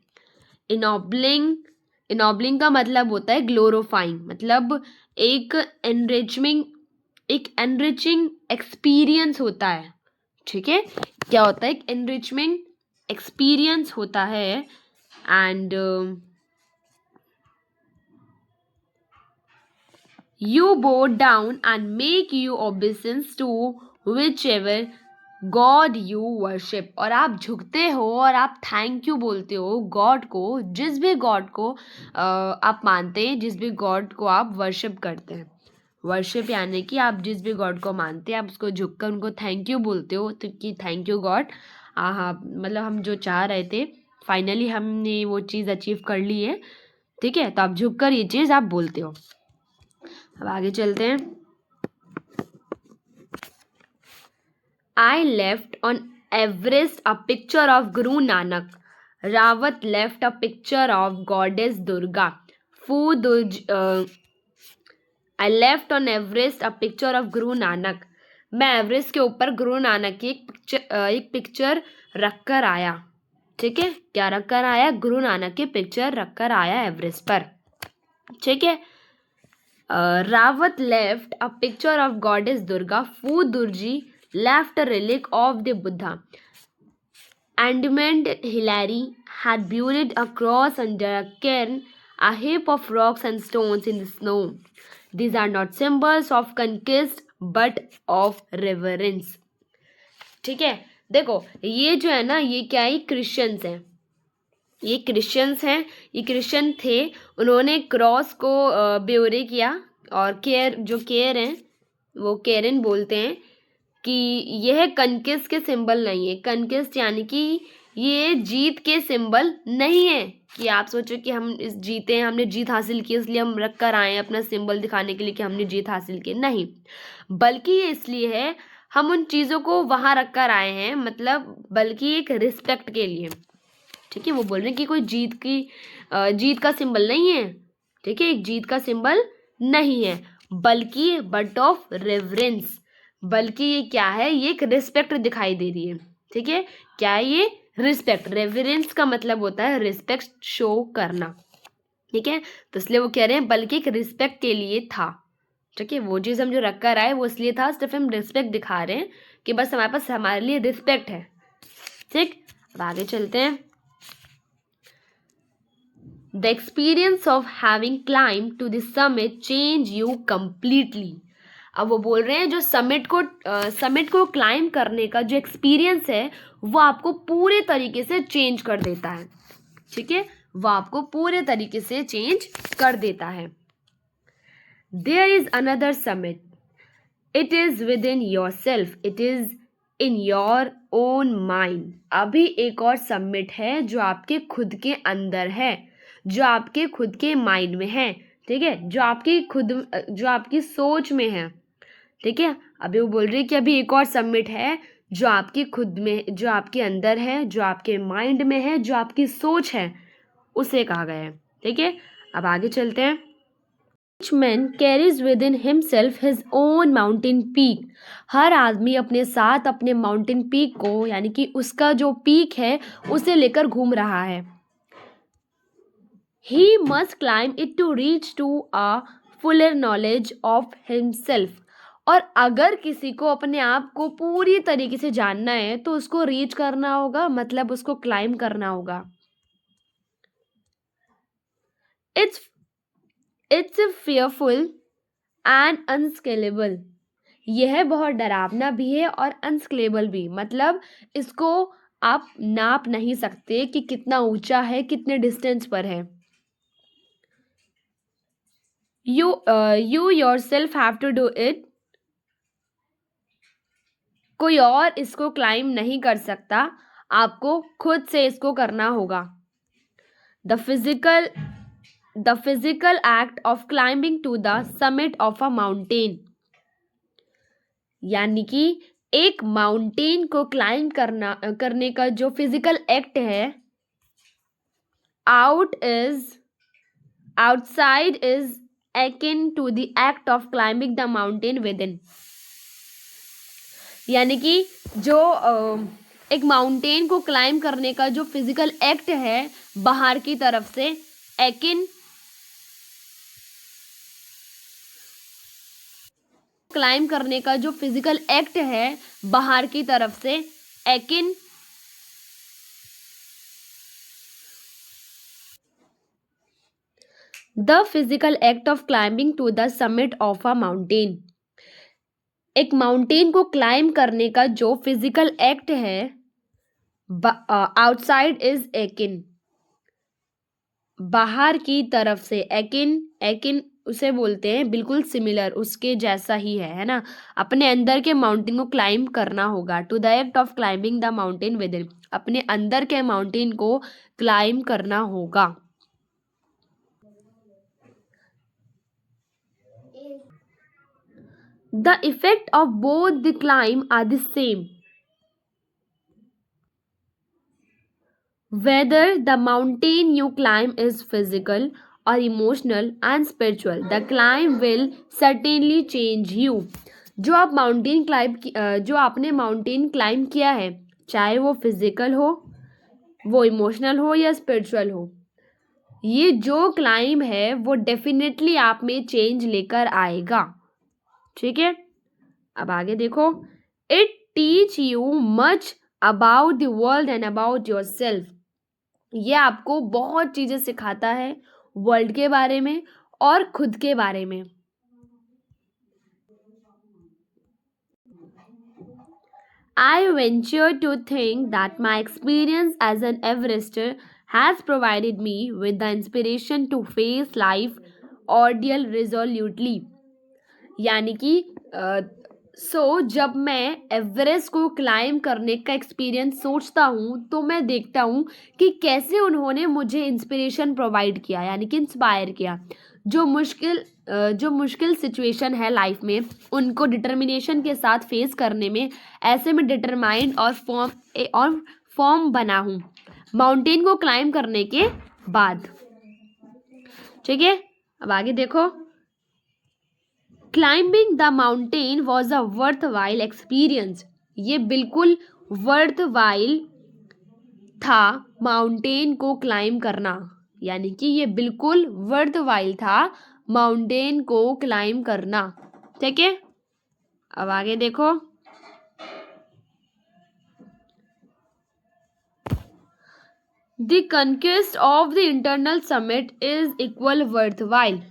इनॉबलिंग का मतलब होता है ग्लोरीफाइंग, मतलब एक एनरिचिंग एक्सपीरियंस होता है, ठीक है। क्या होता है? एक एनरिचमेंट एक्सपीरियंस होता है। And you bow down and make you obeisance to whichever God you worship. और आप झुकते हो और आप थैंक यू बोलते हो गॉड को, जिस भी गॉड को आप मानते हैं, जिस भी गॉड को आप वर्शिप करते हैं। वर्शिप यानी कि आप जिस भी गॉड को मानते हैं आप उसको झुककर उनको थैंक यू बोलते हो, तो कि थैंक यू गॉड, हाँ मतलब हम जो चाह रहे थे फाइनली हमने वो चीज़ अचीव कर ली है, ठीक है। तो आप झुककर ये चीज़ आप बोलते हो। अब आगे चलते हैं। I left on Everest a picture of Guru Nanak. Rawat left a picture of Goddess Durga. I left on Everest a picture of Guru Nanak. मैं एवरेस्ट के ऊपर गुरु नानक की एक पिक्चर रख कर आया, ठीक है। क्या रख कर आया? गुरु नानक की पिक्चर रख कर आया एवरेस्ट पर, ठीक है। Rawat left a picture of goddess Durga. Fu Durji left a relic of the Buddha. Edmund Hillary had buried a cross under a cairn, a heap of rocks and stones in the snow. These are not symbols of conquest but of reverence. ठीक है, देखो ये जो है ना, ये क्या है? क्रिश्चियंस हैं, ये क्रिश्चियन थे। उन्होंने क्रॉस को ब्योरे किया, और केयर हैं वो केरन बोलते हैं कि यह कनकिस्ट के सिंबल नहीं है। कनकिस्ट यानी कि ये जीत के सिंबल नहीं है, कि आप सोचो कि हम इस जीते हैं, हमने जीत हासिल की इसलिए हम रख कर आए हैं अपना सिंबल दिखाने के लिए कि हमने जीत हासिल की, नहीं, बल्कि ये इसलिए है हम उन चीज़ों को वहाँ रख कर आए हैं, मतलब बल्कि एक रिस्पेक्ट के लिए, ठीक है। वो बोल रहे हैं कि कोई जीत का सिंबल नहीं है, ठीक है, एक जीत का सिंबल नहीं है, बल्कि बट ऑफ रेवरेंस, बल्कि ये क्या है? ये एक रिस्पेक्ट दिखाई दे रही है, ठीक है। क्या है ये? रिस्पेक्ट। रेवरेंस का मतलब होता है रिस्पेक्ट शो करना, ठीक है। तो इसलिए वो कह रहे हैं बल्कि एक रिस्पेक्ट के लिए था, ठीक है। वो चीज़ हम जो रख कर आए वो इसलिए था, सिर्फ हम रिस्पेक्ट दिखा रहे हैं कि बस हमारे पास हमारे लिए रिस्पेक्ट है, ठीक। अब आगे चलते हैं। The experience of having climbed to the summit changed you completely. अब वो बोल रहे हैं जो समिट को क्लाइम करने का जो एक्सपीरियंस है वो आपको पूरे तरीके से चेंज कर देता है, ठीक है, वो आपको पूरे तरीके से चेंज कर देता है। There is another summit, it is within yourself, it is in your own mind. अभी एक और समिट है जो आपके खुद के अंदर है, जो आपके खुद के माइंड में है, ठीक है, जो आपकी सोच में है, ठीक है। अभी वो बोल रही है कि अभी एक और समिट है जो आपकी खुद में, जो आपके अंदर है, जो आपके माइंड में है, जो आपकी सोच है, उसे कहा गया है, ठीक है। अब आगे चलते हैं। Each man carries within himself his own mountain peak. हर आदमी अपने साथ अपने माउंटेन पीक को, यानी कि उसका जो पीक है उसे लेकर घूम रहा है। He must climb it to reach to a fuller knowledge of himself. और अगर किसी को अपने आप को पूरी तरीके से जानना है तो उसको रीच करना होगा, मतलब उसको क्लाइम करना होगा। It's fearful and unscalable. यह बहुत डरावना भी है और अनस्केलेबल भी, मतलब इसको आप नाप नहीं सकते कि कितना ऊंचा है, कितने डिस्टेंस पर है। You yourself have to do it. कोई और इसको क्लाइम नहीं कर सकता, आपको खुद से इसको करना होगा। The physical act of climbing to the summit of a mountain, यानी कि एक माउंटेन को क्लाइंब करने का जो फिजिकल एक्ट है, outside is akin to the act of climbing the mountain within. यानी कि जो एक माउंटेन को क्लाइंब करने का जो फिजिकल एक्ट है बाहर की तरफ से, एकिन क्लाइंब करने का जो फिजिकल एक्ट है बाहर की तरफ से, akin the physical act of climbing to the summit of a mountain. एक माउंटेन को क्लाइंब करने का जो फिजिकल एक्ट है, आउटसाइड इज एकिन, बाहर की तरफ से, एकिन उसे बोलते हैं बिल्कुल सिमिलर, उसके जैसा ही है ना। अपने अंदर के माउंटेन को क्लाइंब करना होगा, to the act of climbing the mountain within, अपने अंदर के माउंटेन को क्लाइंब करना होगा। The effect of both the climb are the same. Whether the mountain you climb is physical or emotional and spiritual, the climb will certainly change you. जो आपने mountain climb किया है, चाहे वो फिजिकल हो, वो इमोशनल हो या स्पिरिचुअल हो, ये जो क्लाइंब है वो डेफिनेटली आप में चेंज लेकर आएगा, ठीक है। अब आगे देखो। It teach you much about the world and about your self. ये आपको बहुत चीजें सिखाता है वर्ल्ड के बारे में और खुद के बारे में। I venture to think that my experience as an Everester has provided me with the inspiration to face life ordeal resolutely. यानी कि जब मैं एवरेस्ट को क्लाइंब करने का एक्सपीरियंस सोचता हूँ तो मैं देखता हूँ कि कैसे उन्होंने मुझे इंस्पिरेशन प्रोवाइड किया, यानी कि इंस्पायर किया। जो मुश्किल सिचुएशन है लाइफ में, उनको डिटर्मिनेशन के साथ फेस करने में ऐसे में डिटरमाइंड और फॉर्म बना हूँ माउंटेन को क्लाइंब करने के बाद, ठीक है। अब आगे देखो। Climbing the mountain was a worth while experience. ये बिल्कुल वर्थ वाइल था माउंटेन को क्लाइंब करना, यानी कि ये बिल्कुल वर्थ वाइल था माउंटेन को क्लाइंब करना, ठीक है। अब आगे देखो। The conquest of the internal summit is equal worth while.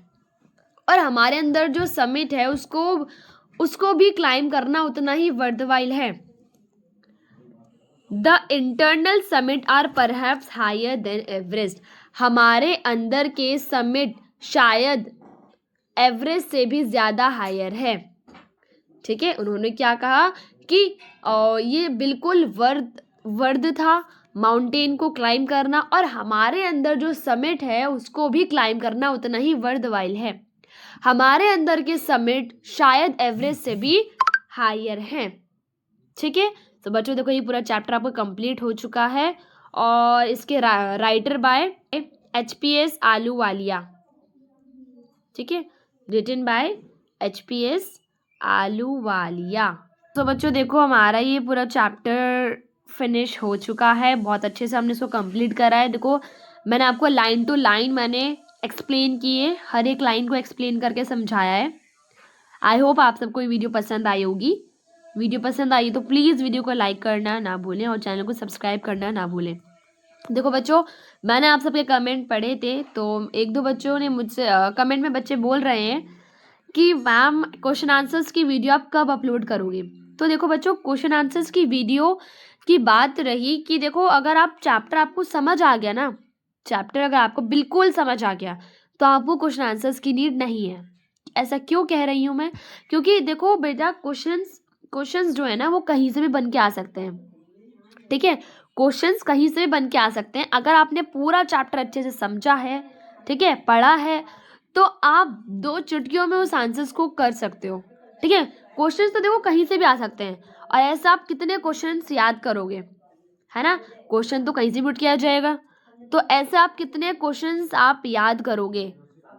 और हमारे अंदर जो समिट है उसको उसको भी क्लाइम करना उतना ही वर्थवाइल है। The internal summit are perhaps higher than Everest. हमारे अंदर के समिट शायद एवरेस्ट से भी ज़्यादा हायर है। ठीक है, उन्होंने क्या कहा कि ये बिल्कुल वर्द था माउंटेन को क्लाइम करना, और हमारे अंदर जो समिट है उसको भी क्लाइम करना उतना ही वर्थवाइल है। हमारे अंदर के समिट शायद एवरेस्ट से भी हायर हैं। ठीक है, तो बच्चों देखो ये पूरा चैप्टर आपका कंप्लीट हो चुका है, और इसके राइटर बाय HPS आलूवालिया। ठीक है, रिटन बाय HPS आलूवालिया। तो बच्चों देखो हमारा ये पूरा चैप्टर फिनिश हो चुका है, बहुत अच्छे से हमने इसको कंप्लीट करा है। देखो मैंने आपको लाइन टू लाइन मैंने एक्सप्लेन किए, हर एक लाइन को एक्सप्लेन करके समझाया है। आई होप आप सबको ये वीडियो पसंद आई होगी। वीडियो पसंद आई तो प्लीज़ वीडियो को लाइक करना ना भूलें और चैनल को सब्सक्राइब करना ना भूलें। देखो बच्चों, मैंने आप सबके कमेंट पढ़े थे, तो एक दो बच्चों ने मुझसे कमेंट में बच्चे बोल रहे हैं कि मैम क्वेश्चन आंसर्स की वीडियो आप कब अपलोड करोगे। तो देखो बच्चों, क्वेश्चन आंसर्स की वीडियो की बात रही कि देखो अगर आप चैप्टर आपको समझ आ गया ना, चैप्टर अगर आपको बिल्कुल समझ आ गया तो आपको क्वेश्चन आंसर्स की नीड नहीं है। ऐसा क्यों कह रही हूँ मैं, क्योंकि देखो बेटा क्वेश्चंस जो है ना वो कहीं से भी बन के आ सकते हैं। ठीक है, क्वेश्चंस कहीं से भी बन के आ सकते हैं। अगर आपने पूरा चैप्टर अच्छे से समझा है, ठीक है, पढ़ा है, तो आप 2 चुटकियों में उस आंसर्स को कर सकते हो। ठीक है, क्वेश्चंस तो देखो कहीं से भी आ सकते हैं, और ऐसा आप कितने क्वेश्चंस याद करोगे, है ना। क्वेश्चन तो कहीं से भी उठ के आ जाएगा, तो ऐसे आप कितने क्वेश्चंस आप याद करोगे।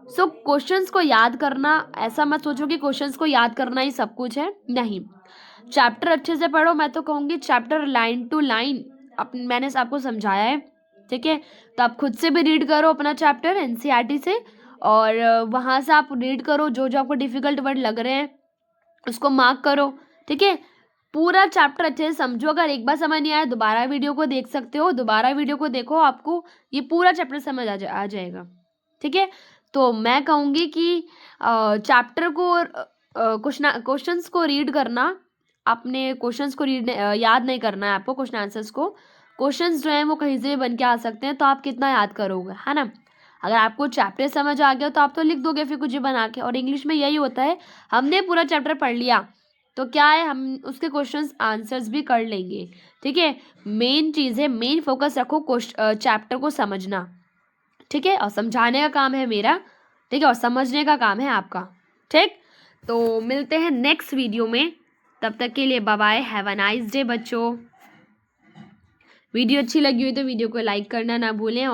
सो क्वेश्चंस को याद करना, ऐसा मत सोचो कि क्वेश्चंस को याद करना ही सब कुछ है, नहीं। चैप्टर अच्छे से पढ़ो, मैं तो कहूँगी चैप्टर लाइन टू लाइन मैंने आपको समझाया है। ठीक है, तो आप खुद से भी रीड करो अपना चैप्टर NCERT से, और वहाँ से आप रीड करो, जो जो आपको डिफ़िकल्ट वर्ड लग रहे हैं उसको मार्क करो। ठीक है, पूरा चैप्टर अच्छे से समझो। अगर एक बार समझ नहीं आया दोबारा वीडियो को देख सकते हो, दोबारा वीडियो को देखो, आपको ये पूरा चैप्टर समझ आ जाएगा। ठीक है, तो मैं कहूँगी कि चैप्टर को क्वेश्चंस को रीड करना, अपने क्वेश्चंस को याद नहीं करना है आपको, क्वेश्चन आंसर्स को। क्वेश्चंस जो हैं वो कहीं से भी बन के आ सकते हैं, तो आप कितना याद करोगे, है ना। अगर आपको चैप्टर समझ आ गया तो आप तो लिख दोगे फिर कुछ बना के, और इंग्लिश में यही होता है, हमने पूरा चैप्टर पढ़ लिया तो क्या है, हम उसके क्वेश्चंस आंसर्स भी कर लेंगे। ठीक है, मेन चीज़ है, मेन फोकस रखो चैप्टर को समझना। ठीक है, और समझाने का काम है मेरा, ठीक है, और समझने का काम है आपका। ठीक, तो मिलते हैं नेक्स्ट वीडियो में, तब तक के लिए bye bye, have a nice day बच्चों। वीडियो अच्छी लगी हुई तो वीडियो को लाइक करना ना भूलें।